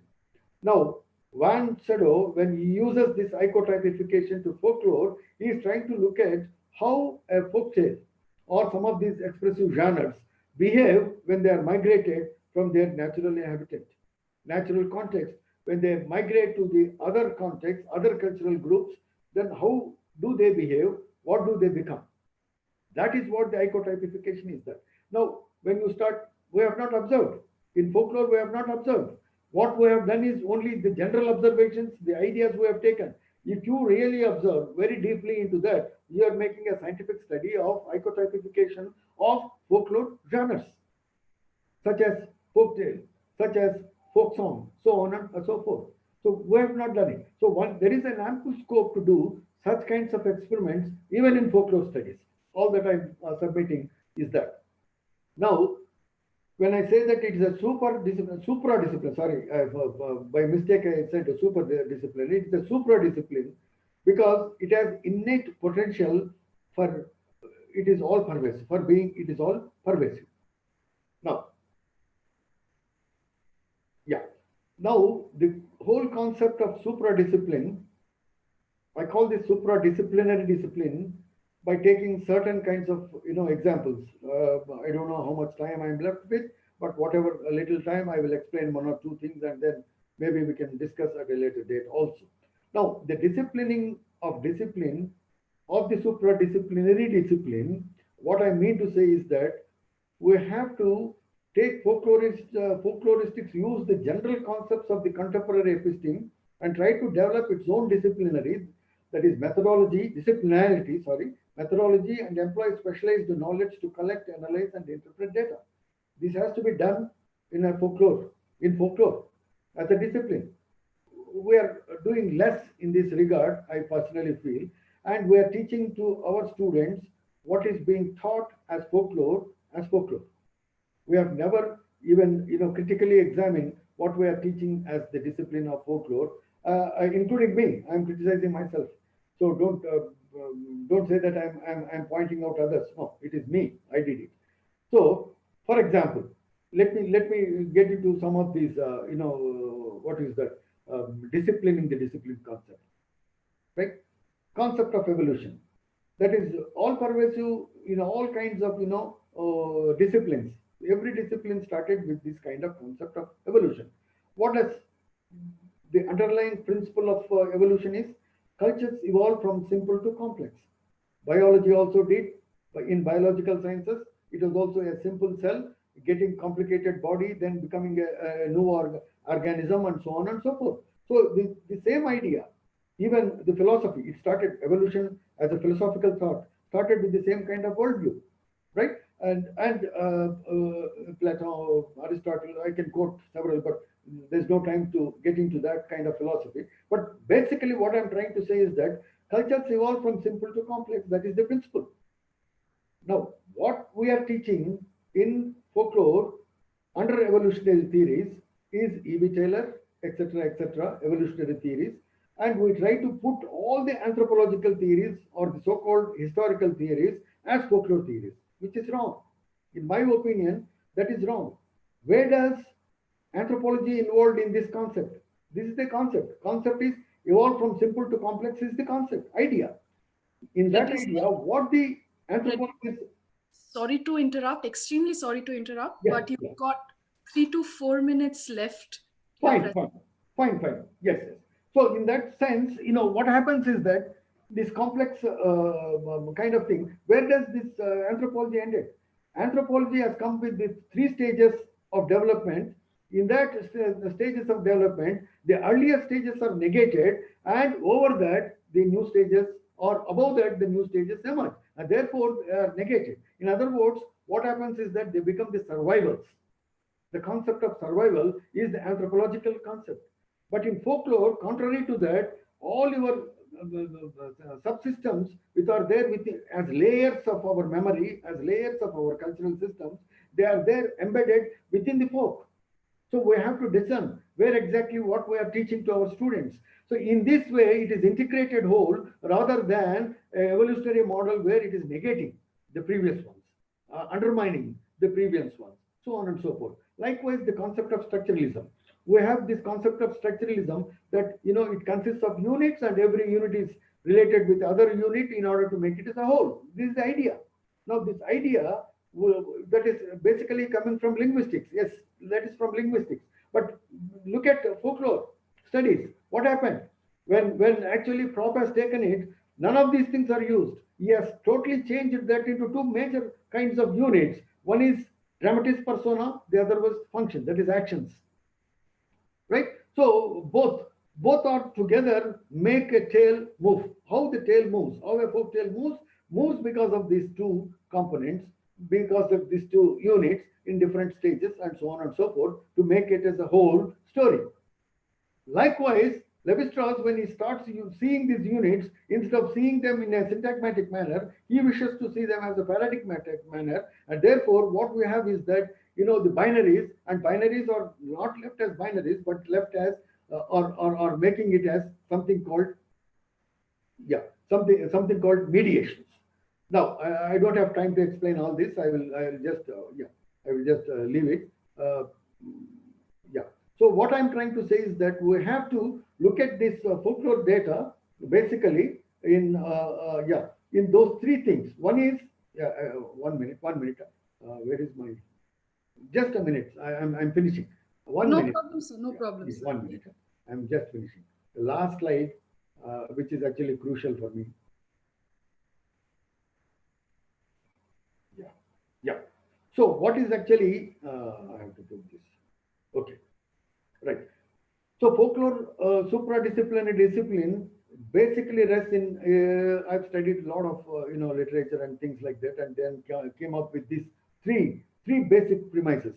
Now, Van Shadow, when he uses this icotypification to folklore, he is trying to look at how a folktale or some of these expressive genres behave when they are migrated from their natural habitat, natural context. When they migrate to the other context, other cultural groups, then how do they behave? What do they become? That is what the icotypification is. That now, when you start, we have not observed. In folklore, we have not observed. What we have done is only the general observations, the ideas we have taken. If you really observe very deeply into that, you are making a scientific study of icotypification of folklore genres, such as folktale, such as folk song, so on and so forth. So we have not done it. So there is an ample scope to do such kinds of experiments, even in folklore studies. All that I'm submitting is that. Now, when I say that it is a supradiscipline, sorry, by mistake I said a superdiscipline, it is a supradiscipline because it has innate potential for, it is all pervasive, for being, it is all pervasive. Now, yeah. Now, the whole concept of supradiscipline, I call this supradisciplinary discipline by taking certain kinds of examples. I don't know how much time I'm left with, but whatever a little time, I will explain one or two things, and then maybe we can discuss at a later date also. Now, the disciplining of discipline of the supradisciplinary discipline, what I mean to say is that we have to take folkloristics, use the general concepts of the contemporary episteme and try to develop its own disciplinary. that is methodology, disciplinarity, methodology, and employ specialized knowledge to collect, analyze, and interpret data. This has to be done in folklore as a discipline. We are doing less in this regard, I personally feel, and we are teaching to our students what is being taught as folklore. We have never even critically examined what we are teaching as the discipline of folklore, including me. I'm criticizing myself, so don't say that I'm pointing out others. No, it is me. I did it. So, for example, let me get into some of these. What is that? Disciplining the discipline concept, right? Concept of evolution, that is all pervasive in all kinds of disciplines. Every discipline started with this kind of concept of evolution. What does the underlying principle of evolution is? Cultures evolve from simple to complex. Biology also did. In biological sciences, it was also a simple cell getting complicated body, then becoming a new organism, and so on and so forth. So the same idea, even the philosophy, it started, evolution as a philosophical thought started with the same kind of worldview, right? And Plato, Aristotle, I can quote several, but there's no time to get into that kind of philosophy. But basically what I'm trying to say is that cultures evolve from simple to complex. That is the principle. Now, what we are teaching in folklore under evolutionary theories is E.B. Taylor, etc., evolutionary theories, and we try to put all the anthropological theories or the so-called historical theories as folklore theories, which is wrong. In my opinion, that is wrong. Where does anthropology involved in this concept? This is the concept. Concept is evolved from simple to complex is the concept, idea. In that idea, what the anthropologist... Sorry to interrupt, extremely sorry to interrupt, Yes, but you've got 3 to 4 minutes left. Fine. Yes. So in that sense, what happens is that this complex kind of thing, where does this anthropology ended? Anthropology has come with the 3 stages of development. In that stages of development, the earlier stages are negated, and over that, the new stages, or above that, the new stages emerge, and therefore they are negated. In other words, what happens is that they become the survivals. The concept of survival is the anthropological concept. But in folklore, contrary to that, all your subsystems which are there as layers of our memory, as layers of our cultural systems, they are there embedded within the folk. So we have to discern where exactly what we are teaching to our students. So in this way, it is integrated whole rather than an evolutionary model where it is negating the previous ones, undermining the previous ones, so on and so forth. Likewise, the concept of structuralism. We have this concept of structuralism that, it consists of units, and every unit is related with other unit in order to make it as a whole. This is the idea. Now, this idea that is basically coming from linguistics. Yes, that is from linguistics. But look at folklore studies. What happened? When actually Prof has taken it, none of these things are used. He has totally changed that into 2 major kinds of units. One is dramatis persona, the other was function, that is actions. Right? So both are together make a tale move. How the tale moves, how a folk tale moves because of these 2 components, because of these 2 units in different stages, and so on and so forth, to make it as a whole story. Likewise, Lévi-Strauss, when he starts seeing these units, instead of seeing them in a syntagmatic manner, he wishes to see them as a paradigmatic manner. And therefore, what we have is that, the binaries, and binaries are not left as binaries, but left as, or making it as something called, something called mediations. Now, I don't have time to explain all this. I will just leave it. So what I'm trying to say is that we have to look at this folklore data basically in those 3 things. One is 1 minute. Where is my? Just a minute. I'm finishing. 1 minute. No problem, sir. No problem. 1 minute. I'm just finishing. The last slide, which is actually crucial for me. So what is actually? I have to put this. Okay. Right. So folklore supradisciplinary discipline basically rests in, I've studied a lot of, literature and things like that, and then came up with these three basic premises.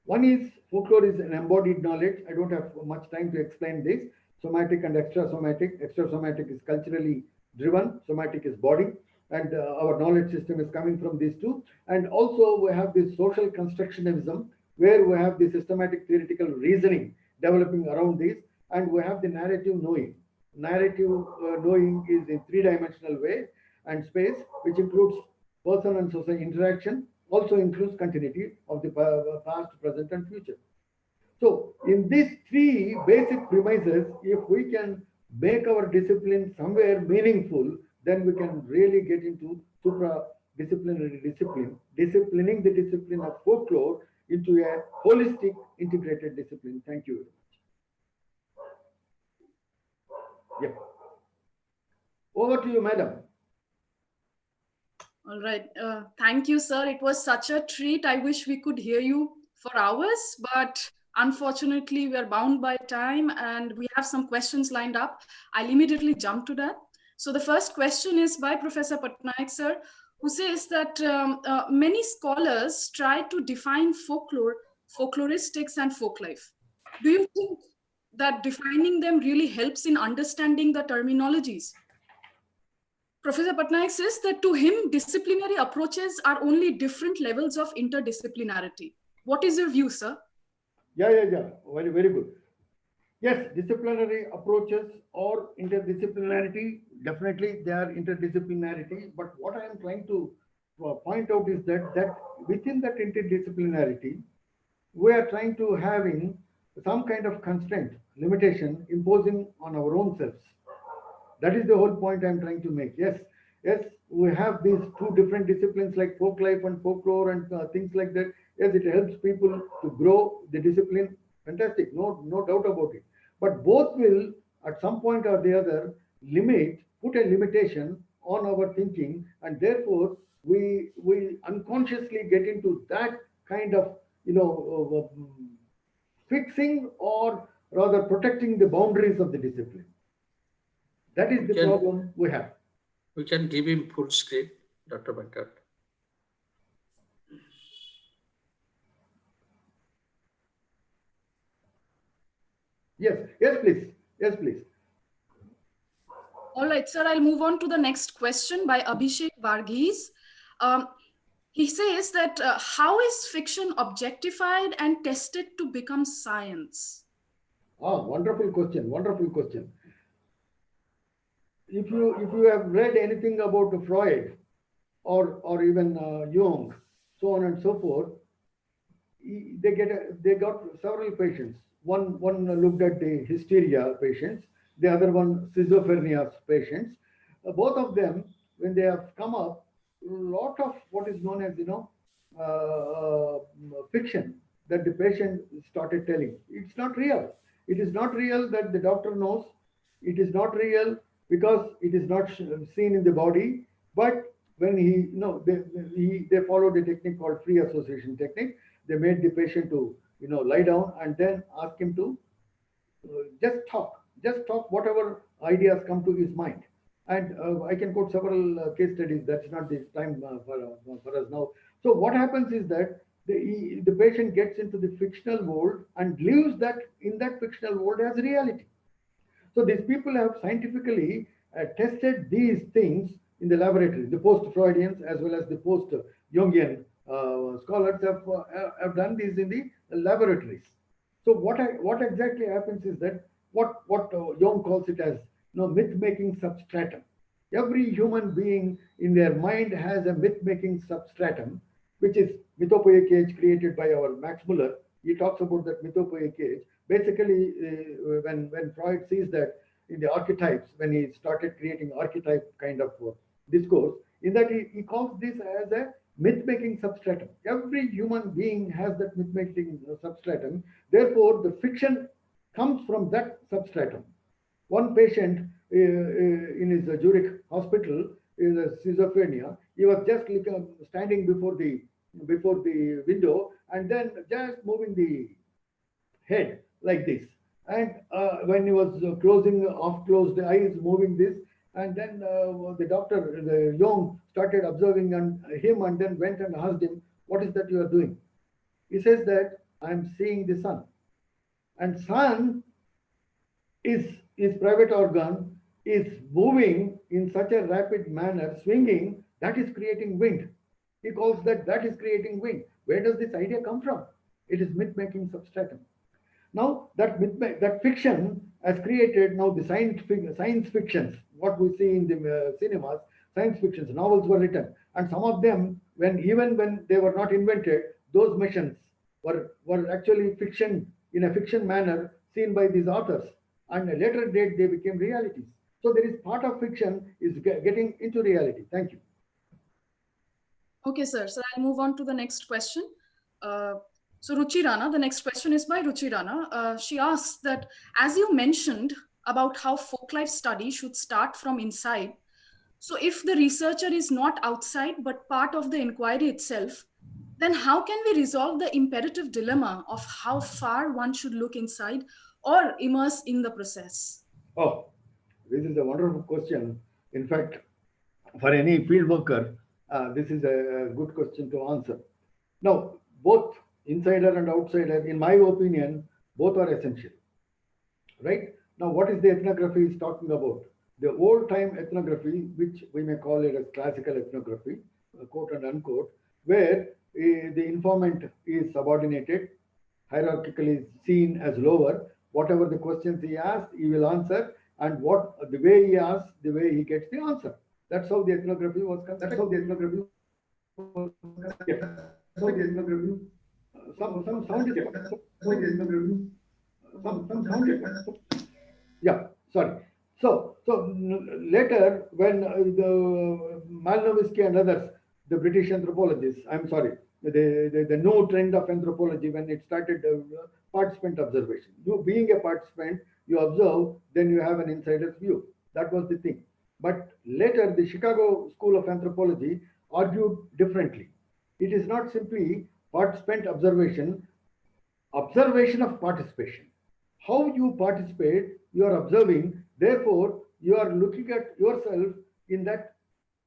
One is folklore is an embodied knowledge. I don't have much time to explain this. Somatic and extrasomatic. Extrasomatic is culturally driven. Somatic is body. And our knowledge system is coming from these two. And also we have this social constructionism, where we have the systematic theoretical reasoning developing around this. And we have the narrative knowing. Narrative knowing is in three-dimensional way and space, which includes person and society interaction, also includes continuity of the past, present, and future. So in these three basic premises, if we can make our discipline somewhere meaningful, then we can really get into supra-disciplinary discipline, disciplining the discipline of folklore into a holistic, integrated discipline. Thank you very much. Yeah. Over to you, madam. All right. Thank you, sir. It was such a treat. I wish we could hear you for hours, but unfortunately, we are bound by time and we have some questions lined up. I'll immediately jump to that. So the first question is by Professor Patnaik, sir, who says that many scholars try to define folklore, folkloristics, and folklife. Do you think that defining them really helps in understanding the terminologies? Professor Patnaik says that to him, disciplinary approaches are only different levels of interdisciplinarity. What is your view, sir? Yeah. Very, very good. Yes, disciplinary approaches or interdisciplinarity, definitely they are interdisciplinarity. But what I am trying to point out is that within that interdisciplinarity, we are trying to having some kind of constraint, limitation imposing on our own selves. That is the whole point I'm trying to make. Yes, we have these two different disciplines like folklife and folklore and things like that. Yes, it helps people to grow the discipline. Fantastic, no doubt about it. But both will, at some point or the other, put a limitation on our thinking, and therefore we unconsciously get into that kind of fixing or rather protecting the boundaries of the discipline. That is the problem we have. We can give him full screen, Dr. Venkat. Yes, please. All right, sir, I'll move on to the next question by Abhishek Varghese. He says that how is fiction objectified and tested to become science? Wonderful question. If you have read anything about Freud or even Jung, so on and so forth, they got several patients. One looked at the hysteria patients, the other one schizophrenia patients. Both of them, when they have come up, a lot of what is known as fiction that the patient started telling. It's not real. It is not real that the doctor knows. It is not real because it is not seen in the body. But when they followed a technique called free association technique. They made the patient to lie down and then ask him to just talk whatever ideas come to his mind. And I can quote several case studies. That's not the time for us now. So what happens is that the patient gets into the fictional world and lives that in that fictional world as reality. So these people have scientifically tested these things in the laboratory. The post-Freudians as well as the post-Jungian scholars have done this in the laboratories. So what exactly happens is that what Jung calls it as myth-making substratum. Every human being in their mind has a myth-making substratum, which is mythopoeic age created by our Max Muller. He talks about that mythopoeic age. Basically, when Freud sees that in the archetypes, when he started creating archetype kind of discourse, in that he calls this as a myth-making substratum. Every human being has that myth-making substratum. Therefore, the fiction comes from that substratum. One patient in his Zurich hospital is a schizophrenia. He was just standing before the window and then just moving the head like this. And when he was closing closed eyes, moving this, and then the doctor, the Young, started observing him and then went and asked him, what is that you are doing? He says that I am seeing the sun. And sun is his private organ, is moving in such a rapid manner, swinging, that is creating wind. He calls that is creating wind. Where does this idea come from? It is myth-making substratum. Now that fiction has created now the science fictions, what we see in the cinemas, science fictions, novels were written, and some of them, even when they were not invented, those missions were actually fiction, in a fiction manner, seen by these authors, and at a later date they became realities. So there is part of fiction is getting into reality. Thank you. Okay, sir. So I'll move on to the next question. So Ruchi Rana, the next question is by Ruchi Rana. She asks that, as you mentioned about how FOLKLIFE study should start from inside, so if the researcher is not outside but part of the inquiry itself, then how can we resolve the imperative dilemma of how far one should look inside or immerse in the process? Oh, this is a wonderful question. In fact, for any field worker, this is a good question to answer. Now, both insider and outsider, in my opinion, both are essential. Right? Now, what is the ethnography is talking about? The old-time ethnography, which we may call it as classical ethnography, quote and unquote, where the informant is subordinated, hierarchically seen as lower. Whatever the questions he asks, he will answer, and the way he asks, the way he gets the answer. That's how the ethnography was constructed. That's how the ethnography was constructed. That's how the ethnography. Some sound is. Yeah, sorry. So later, when the Malinowski and others, the British anthropologists, I'm sorry, the new trend of anthropology, when it started participant observation. You being a participant, you observe, then you have an insider's view. That was the thing. But later, the Chicago School of Anthropology argued differently. It is not simply participant observation of participation. How you participate, you are observing, therefore, you are looking at yourself in that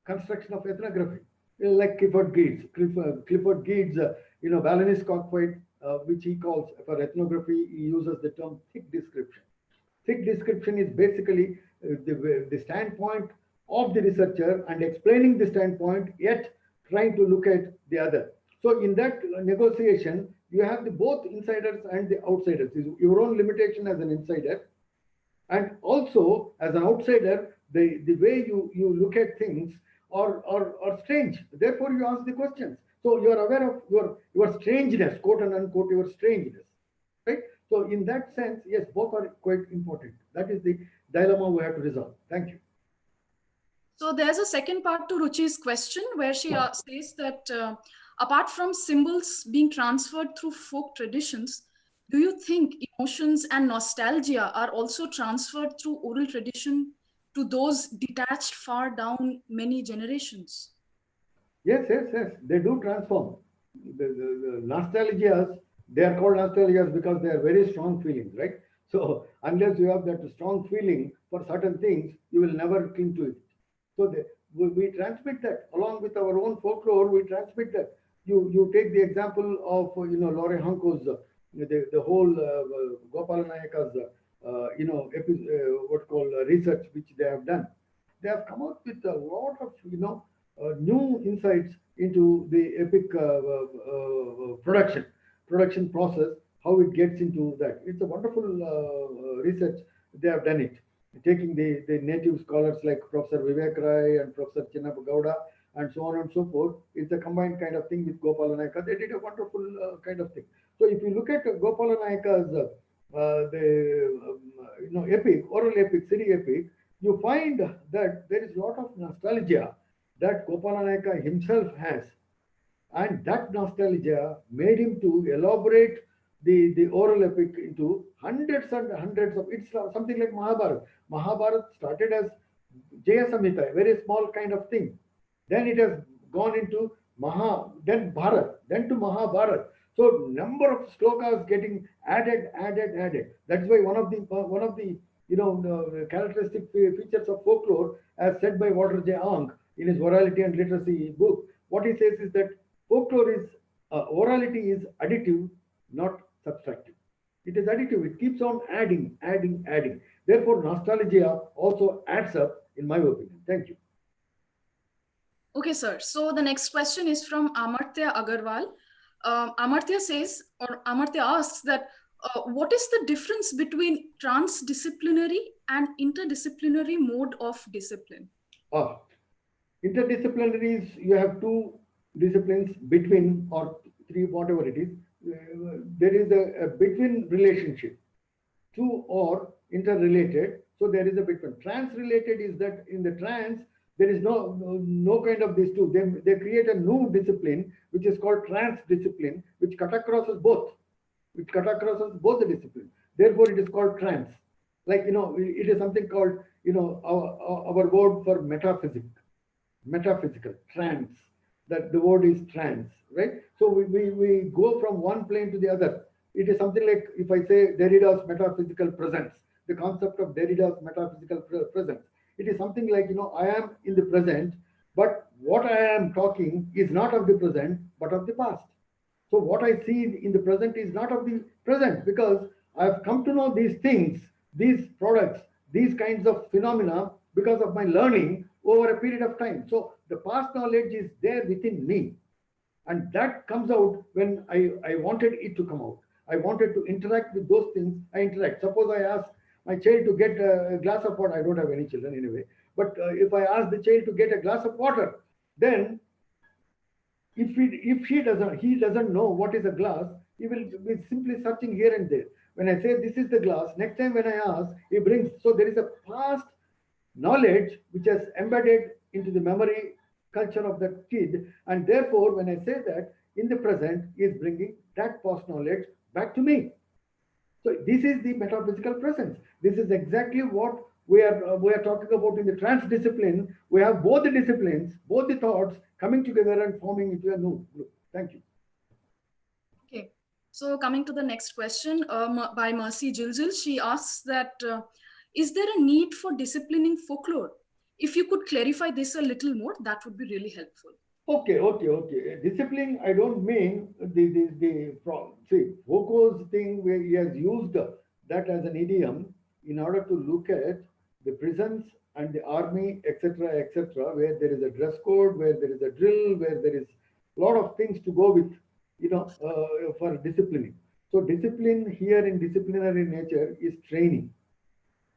construction of ethnography. Like Clifford Geertz, Balinese cockfight, which he calls for ethnography, he uses the term thick description. Thick description is basically the standpoint of the researcher and explaining the standpoint, yet trying to look at the other. So in that negotiation, you have both insiders and the outsiders. Your own limitation as an insider, and also as an outsider, the way you look at things are strange. Therefore, you ask the questions. So you are aware of your strangeness, quote and unquote, your strangeness, right? So in that sense, yes, both are quite important. That is the dilemma we have to resolve. Thank you. So there's a second part to Ruchi's question where she says that apart from symbols being transferred through folk traditions, do you think emotions and nostalgia are also transferred through oral tradition to those detached far down many generations? Yes, they do transform. The nostalgias, they are called nostalgias because they are very strong feelings, right? So unless you have that strong feeling for certain things, you will never cling to it. So we transmit that along with our own folklore. We transmit that. You take the example of Lore Hanko's the whole Gopala Nayaka's research which they have done. They have come out with a lot of new insights into the epic production process, how it gets into that. It's a wonderful research. They have done it, taking the native scholars like Professor Vivek Rai and Professor Chinnappa Gowda and so on and so forth. It's a combined kind of thing with Gopala Nayaka. They did a wonderful kind of thing. So if you look at Gopala Nayaka's epic, oral epic, city epic, you find that there is a lot of nostalgia that Gopala Nayaka himself has. And that nostalgia made him to elaborate the oral epic into hundreds and hundreds of, it's something like Mahabharata. Mahabharata started as Jaya Samhita, a very small kind of thing. Then it has gone into then Bharat, then to Mahabharata. So number of slokas getting added. That's why one of the the characteristic features of folklore, as said by Walter J. Ang in his Orality and Literacy book, what he says is that folklore is orality is additive, not subtractive. It is additive. It keeps on adding. Therefore, nostalgia also adds up, in my opinion. Thank you. Okay, sir. So the next question is from Amartya Agarwal. Amartya asks that what is the difference between transdisciplinary and interdisciplinary mode of discipline? Interdisciplinaries, you have two disciplines between, or three, whatever it is. There is a between relationship. Two are interrelated, so there is a between. Trans-related is that in the trans, there is no kind of these two. They create a new discipline, which is called trans-discipline, which cut across both. Which cut across both the disciplines. Therefore, it is called trans. Like, it is something called, our word for metaphysical, trans. That the word is trans, right? So we go from one plane to the other. It is something like, if I say Derrida's metaphysical presence, the concept of Derrida's metaphysical presence. It is something like, I am in the present, but what I am talking is not of the present, but of the past. So what I see in the present is not of the present, because I have come to know these things, these products, these kinds of phenomena because of my learning over a period of time. So the past knowledge is there within me. And that comes out when I wanted it to come out. I wanted to interact with those things. I interact. Suppose I ask my child to get a glass of water. I don't have any children anyway. But if I ask the child to get a glass of water, then if he doesn't know what is a glass, he will be simply searching here and there. When I say this is the glass, next time when I ask, he brings. So there is a past knowledge which has embedded into the memory culture of that kid, and therefore when I say that, in the present he is bringing that past knowledge back to me. So this is the metaphysical presence. This is exactly what we are talking about in the transdiscipline. We have both the disciplines, both the thoughts coming together and forming into a new group. Thank you. Okay, so coming to the next question by Mercy Jiljil, she asks that is there a need for disciplining folklore? If you could clarify this a little more, that would be really helpful. Okay. Discipline, I don't mean see, Foucault's thing where he has used that as an idiom in order to look at the prisons and the army, etc., where there is a dress code, where there is a drill, where there is a lot of things to go with, for disciplining. So discipline here in disciplinary nature is training.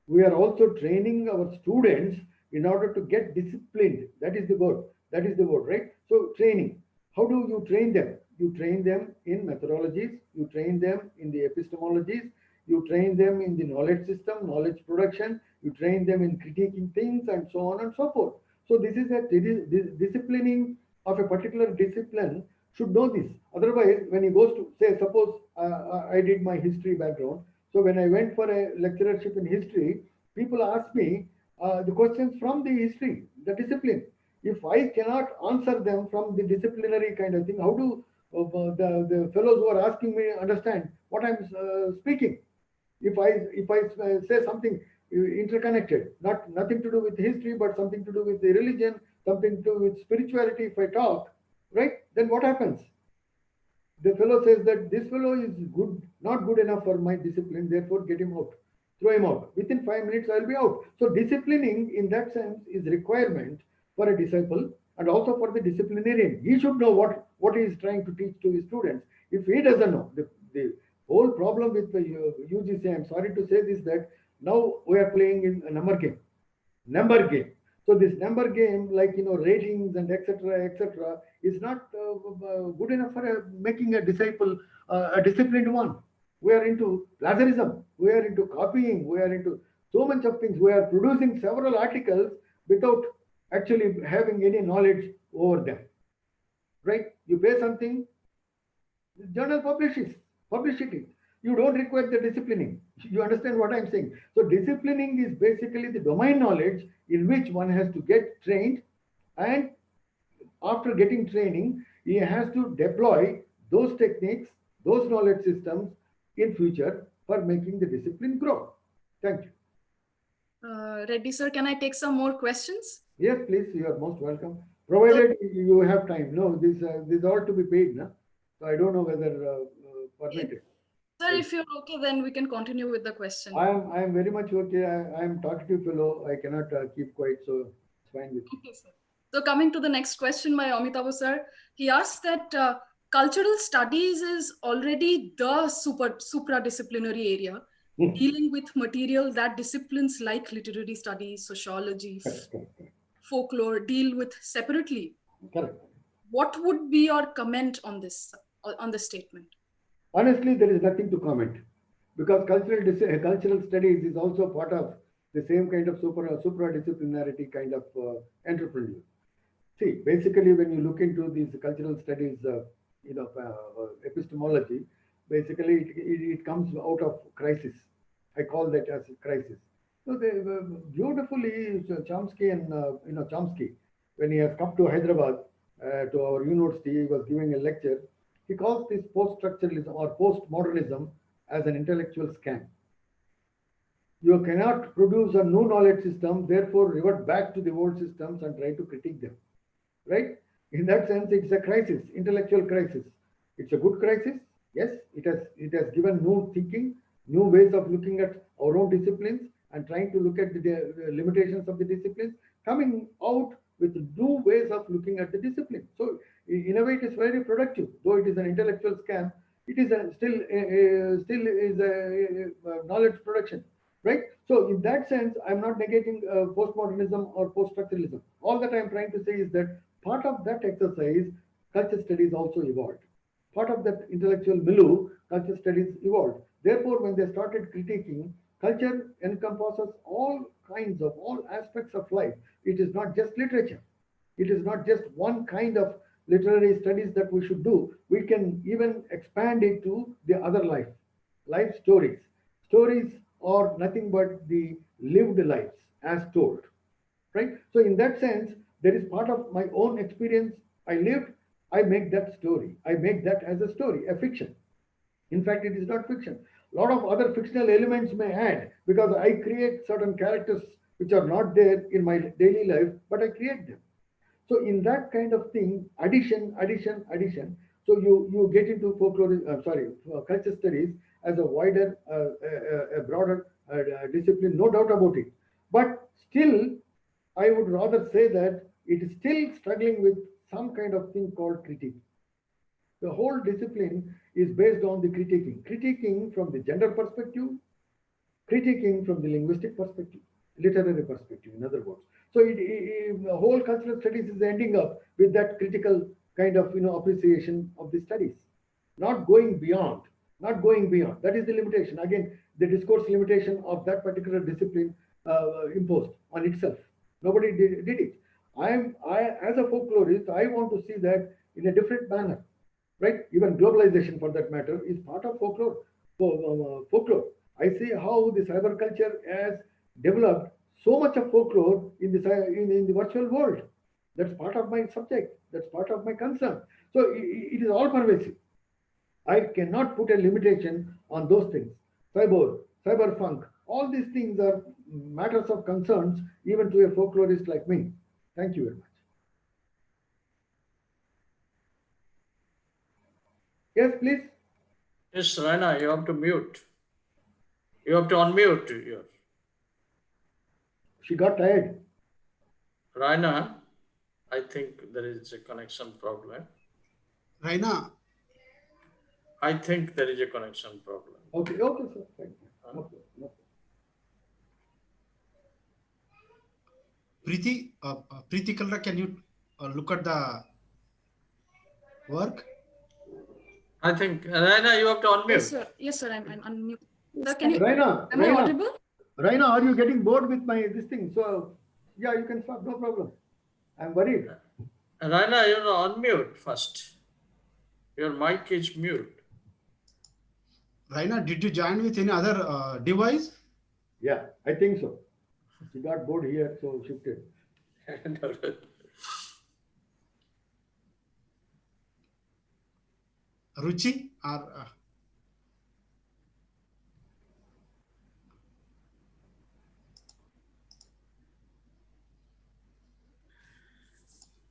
We are also training our students in order to get disciplined. That is the word. Right? So training. How do you train them? You train them in methodologies. You train them in the epistemologies. You train them in the knowledge system, knowledge production. You train them in critiquing things, and so on and so forth. So this disciplining of a particular discipline should know this. Otherwise, when he goes to, say, suppose I did my history background. So when I went for a lecturership in history, people ask me the questions from the history, the discipline. If I cannot answer them from the disciplinary kind of thing, how do the fellows who are asking me understand what I'm speaking? If I say something interconnected, nothing to do with history, but something to do with the religion, something to do with spirituality, if I talk, right, then what happens? The fellow says that this fellow is not good enough for my discipline, therefore get him out, throw him out. Within 5 minutes, I'll be out. So disciplining in that sense is requirement for a disciple and also for the disciplinarian. He should know what he is trying to teach to his students. If he doesn't know, the whole problem with the UGC, I'm sorry to say this, that now we are playing in a number game. So this number game, like, ratings and etc., is not good enough for making a disciple a disciplined one. We are into plagiarism. We are into copying. We are into so much of things. We are producing several articles without actually having any knowledge over them. Right? You pay something, the journal publishes it. You don't require the disciplining. You understand what I'm saying? So disciplining is basically the domain knowledge in which one has to get trained, and after getting training, he has to deploy those techniques those knowledge systems in future for making the discipline grow. Thank you. Reddy sir, can I take some more questions? Yes, please, you are most welcome. Provided you have time. No, this ought to be paid, no? So I don't know whether permitted. Sir, if you're okay, then we can continue with the question. I am very much okay. I am talkative fellow. I cannot keep quiet, so it's fine with me. Okay, sir. So coming to the next question by Amitabh sir, he asked that cultural studies is already the supradisciplinary area, dealing with material that disciplines like literary studies, sociology, folklore deal with separately. Correct. What would be your comment on this statement? Honestly, there is nothing to comment because cultural studies is also part of the same kind of supradisciplinarity kind of entrepreneur. See, basically, when you look into these cultural studies, epistemology, basically it comes out of crisis. I call that as a crisis. So they beautifully Chomsky and Chomsky, when he has come to Hyderabad to our university, he was giving a lecture. He calls this post-structuralism or post-modernism as an intellectual scam. You cannot produce a new knowledge system, therefore revert back to the old systems and try to critique them. Right? In that sense, it's a crisis, intellectual crisis. It's a good crisis. Yes, it has given new thinking, new ways of looking at our own disciplines and trying to look at the limitations of the disciplines, coming out with new ways of looking at the discipline. So in a way, it is very productive. Though it is an intellectual scam, it is still is a knowledge production. Right? So in that sense, I'm not negating postmodernism or post-structuralism. All that I'm trying to say is that part of that exercise, culture studies also evolved. Part of that intellectual milieu, culture studies evolved. Therefore, when they started critiquing, culture encompasses all aspects of life. It is not just literature. It is not just one kind of literary studies that we should do. We can even expand it to the other life stories. Stories are nothing but the lived lives as told, right? So in that sense, there is part of my own experience I lived. I make that story. I make that as a story, a fiction. In fact, it is not fiction. A lot of other fictional elements may add because I create certain characters which are not there in my daily life, but I create them. So in that kind of thing, addition. So you get into culture studies as a wider, a broader discipline, no doubt about it. But still, I would rather say that it is still struggling with some kind of thing called critique. The whole discipline is based on the critiquing from the gender perspective, critiquing from the linguistic perspective, literary perspective, in other words. So the whole cultural studies is ending up with that critical kind of appreciation of the studies, not going beyond. That is the limitation. Again, the discourse limitation of that particular discipline imposed on itself. Nobody did it. As a folklorist, I want to see that in a different manner, right? Even globalization, for that matter, is part of folklore. I see how the cyber culture has developed so much of folklore in the virtual world. That's part of my subject. That's part of my concern. So it is all pervasive. I cannot put a limitation on those things. Cyberpunk, all these things are matters of concerns even to a folklorist like me. Thank you very much. Yes, please. Yes, Raina, you have to mute. You have to unmute yours. She got tired. Raina, I think there is a connection problem. Raina, I think there is a connection problem. Okay, sir. Thank you. Okay. Preeti Kalra, can you look at the work? I think, Raina, you have to unmute. Yes, sir. I'm unmute. Raina, am I audible? Raina, are you getting bored with this thing? So, yeah, you can stop. No problem. I'm worried. Raina, unmute first. Your mic is mute. Raina, did you join with any other device? Yeah, I think so. She got bored here, so shifted. Ruchi or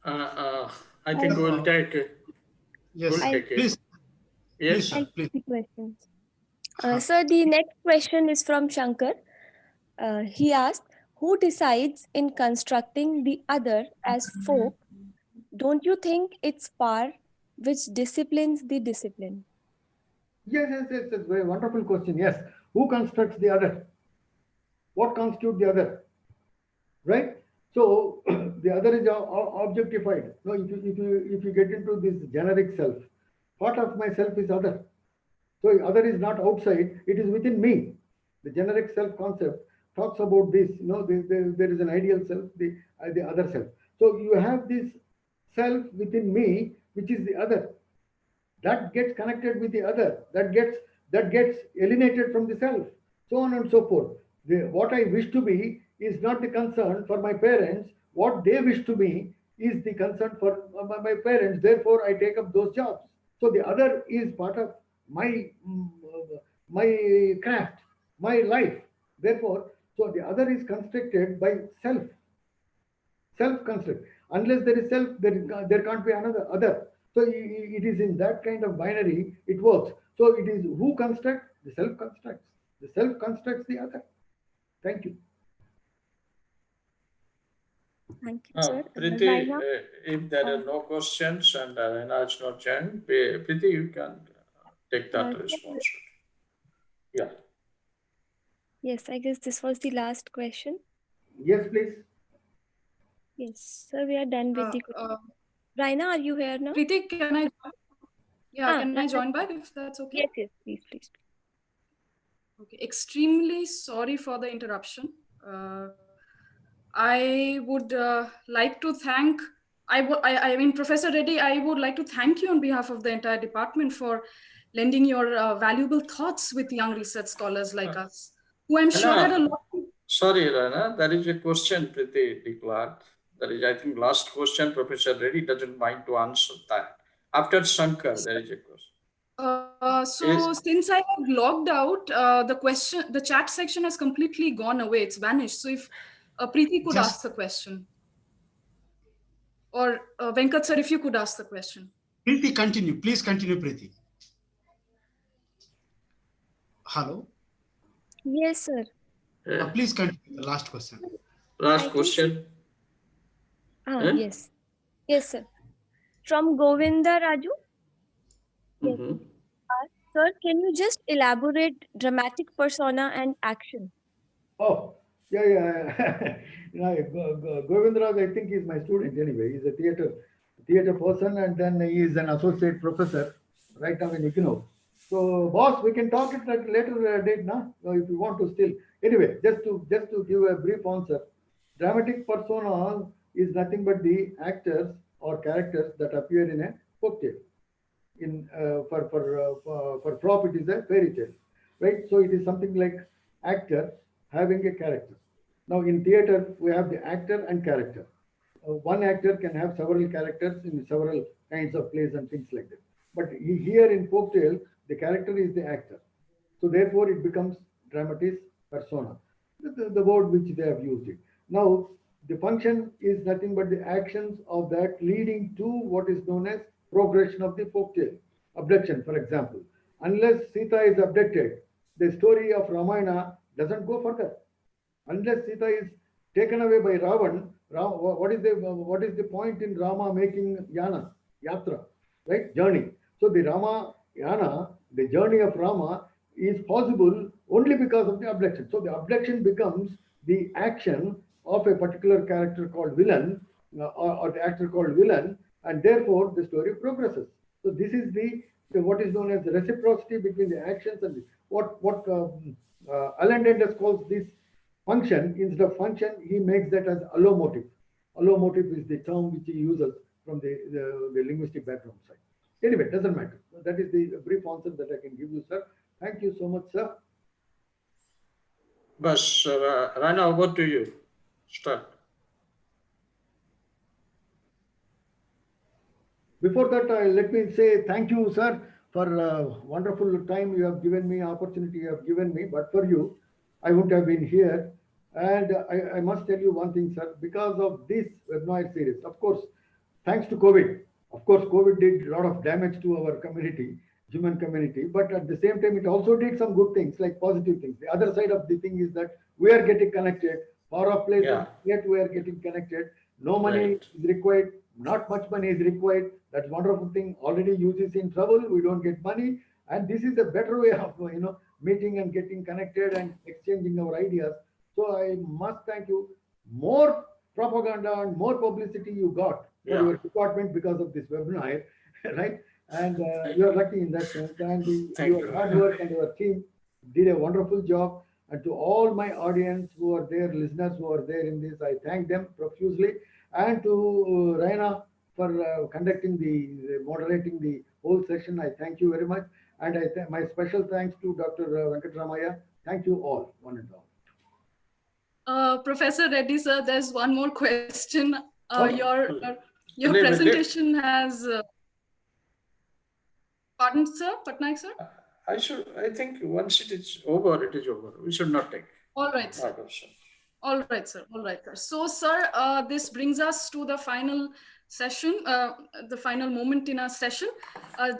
I think we'll take it. Yes, We'll take it. please, Yes. please, sir, please. The questions. Sir, the next question is from Shankar. He asked, who decides in constructing the other as folk? Don't you think it's power which disciplines the discipline? Yes, very wonderful question. Yes, who constructs the other? What constitutes the other? Right? So the other is objectified. No, if you get into this generic self, part of myself is other. So other is not outside; it is within me. The generic self concept talks about this. You know, there is an ideal self, the other self. So you have this self within me, which is the other. That gets connected with the other. That gets alienated from the self. So on and so forth. What I wish to be is not the concern for my parents. What they wish to be is the concern for my parents. Therefore, I take up those jobs. So the other is part of my craft, my life. Therefore, so the other is constructed by self-construct. Unless there is self, there can't be another other. So it is in that kind of binary it works. So it is who constructs? The self constructs. The self constructs the other. Thank you. Thank you, sir. Priti, if there are no questions and Raina is not joined, Priti, you can take that response. Yeah. Yes, I guess this was the last question. Yes, please. Yes, sir, we are done with the question. Raina, are you here now? Preeti, can I? Yeah, can I join back if that's okay? Yes, please. Okay, extremely sorry for the interruption. I would like to thank, I mean, Professor Reddy, I would like to thank you on behalf of the entire department for lending your valuable thoughts with young research scholars like us, who I'm sure had a lot. Sorry, Rana, there is a question, Priti declared. There is, I think, last question. Professor Reddy doesn't mind to answer that. After Shankar, there is a question. Since I have logged out, the chat section has completely gone away. It's vanished. So if Preeti could ask the question. Or Venkat sir, if you could ask the question. Preeti, continue. Please continue, Preeti. Hello? Yes, sir. Please continue the last question. Last question. Yes. Yes, sir. From Govinda Raju. Mm-hmm. Sir, can you just elaborate dramatic persona and action? Oh, yeah. Govinda Raju, I think he's my student anyway. He's a theater person, and then he is an associate professor right now in IGNOU. So, boss, we can talk it at a later date now, if you want to still. Anyway, just to give a brief answer, dramatic persona is nothing but the actors or characters that appear in a folktale. For Prof, it is a fairy tale, right? So it is something like actor having a character. Now in theater, we have the actor and character. One actor can have several characters in several kinds of plays and things like that. But here in folktale, the character is the actor. So therefore, it becomes dramatis persona, the word which they have used it. Now, the function is nothing but the actions of that leading to what is known as progression of the folktale. Abduction, for example. Unless Sita is abducted, the story of Ramayana doesn't go further. Unless Sita is taken away by Ravan, what is the point in Rama making yatra, right? Journey. So the Ramayana, the journey of Rama is possible only because of the abduction. So the abduction becomes the action of a particular character called villain or the actor called villain, and therefore the story progresses. So this is what is known as the reciprocity between the actions and what Alan Denders calls this function. Instead of function, he makes that as allomotive. Allomotive is the term which he uses from the linguistic background side. Anyway, it doesn't matter. That is the brief answer that I can give you, sir. Thank you so much, sir. Bas, Rana, over to you. Start. Before that, let me say thank you, sir, for wonderful time you have given me, opportunity you have given me. But for you, I wouldn't have been here. And I must tell you one thing, sir, because of this webinar series, of course, thanks to COVID. Of course, COVID did a lot of damage to our community, human community, but at the same time, it also did some good things, like positive things. The other side of the thing is that we are getting connected, far off places, Yeah. yet we are getting connected. No money Right. is required, not much money is required. That's wonderful thing. Already youth is in trouble, we don't get money. And this is a better way of, meeting and getting connected and exchanging our ideas. So I must thank you. More propaganda and more publicity you got for Yeah. your department because of this webinar, right? And you are lucky in that sense. And Thank your you. hard work and your team did a wonderful job. And to all my audience who are there, listeners who are there in this, I thank them profusely. And to Raina for conducting moderating the whole session, I thank you very much. And my special thanks to Dr. Venkatramaya. Thank you all, one and all. Professor Reddy, sir, there's one more question. Okay. Your presentation has. Pardon, sir, Patnaik, sir? I think once it is over, it is over. We should not take. All right, sir. All right, sir. All right, sir. So, sir, this brings us to the final session, the final moment in our session.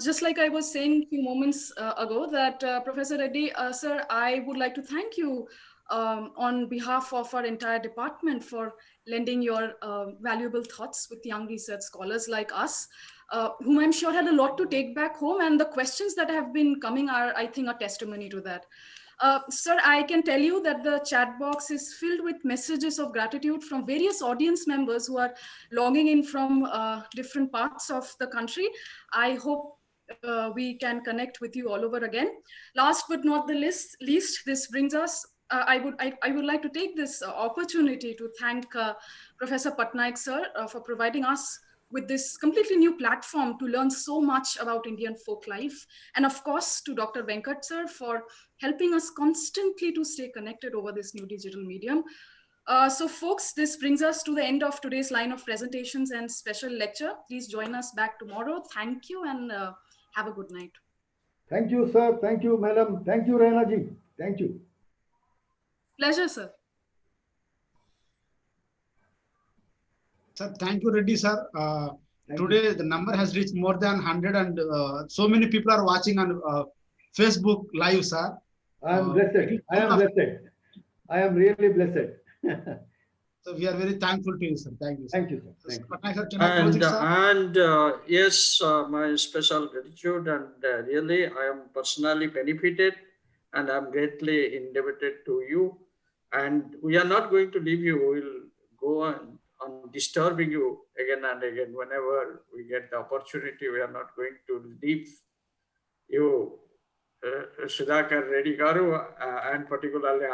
Just like I was saying a few moments ago that Professor Reddy, sir, I would like to thank you on behalf of our entire department for lending your valuable thoughts with young research scholars like us, whom I'm sure had a lot to take back home. And the questions that have been coming are, I think, a testimony to that. Sir, I can tell you that the chat box is filled with messages of gratitude from various audience members who are logging in from different parts of the country. I hope we can connect with you all over again. Last but not the least, this brings us, I would like to take this opportunity to thank Professor Patnaik, sir, for providing us with this completely new platform to learn so much about Indian folk life. And of course, to Dr. Venkat, sir, for helping us constantly to stay connected over this new digital medium. So folks, this brings us to the end of today's line of presentations and special lecture. Please join us back tomorrow. Thank you and have a good night. Thank you, sir. Thank you, madam. Thank you, Raina ji. Thank you. Pleasure, sir. Sir, thank you, Reddy, sir. Today, the number has reached more than 100 and so many people are watching on Facebook Live, sir. I am blessed. I am blessed. I am really blessed. So we are very thankful to you, sir. Thank you, sir. Thank you, sir. Thank you. Patnaik, sir, can I close it, sir? Yes, my special gratitude, and really I am personally benefited and I'm greatly indebted to you. And we are not going to leave you. We will go on disturbing you again and again whenever we get the opportunity. We are not going to leave you, Sudhakar, Reddy Garu, and particularly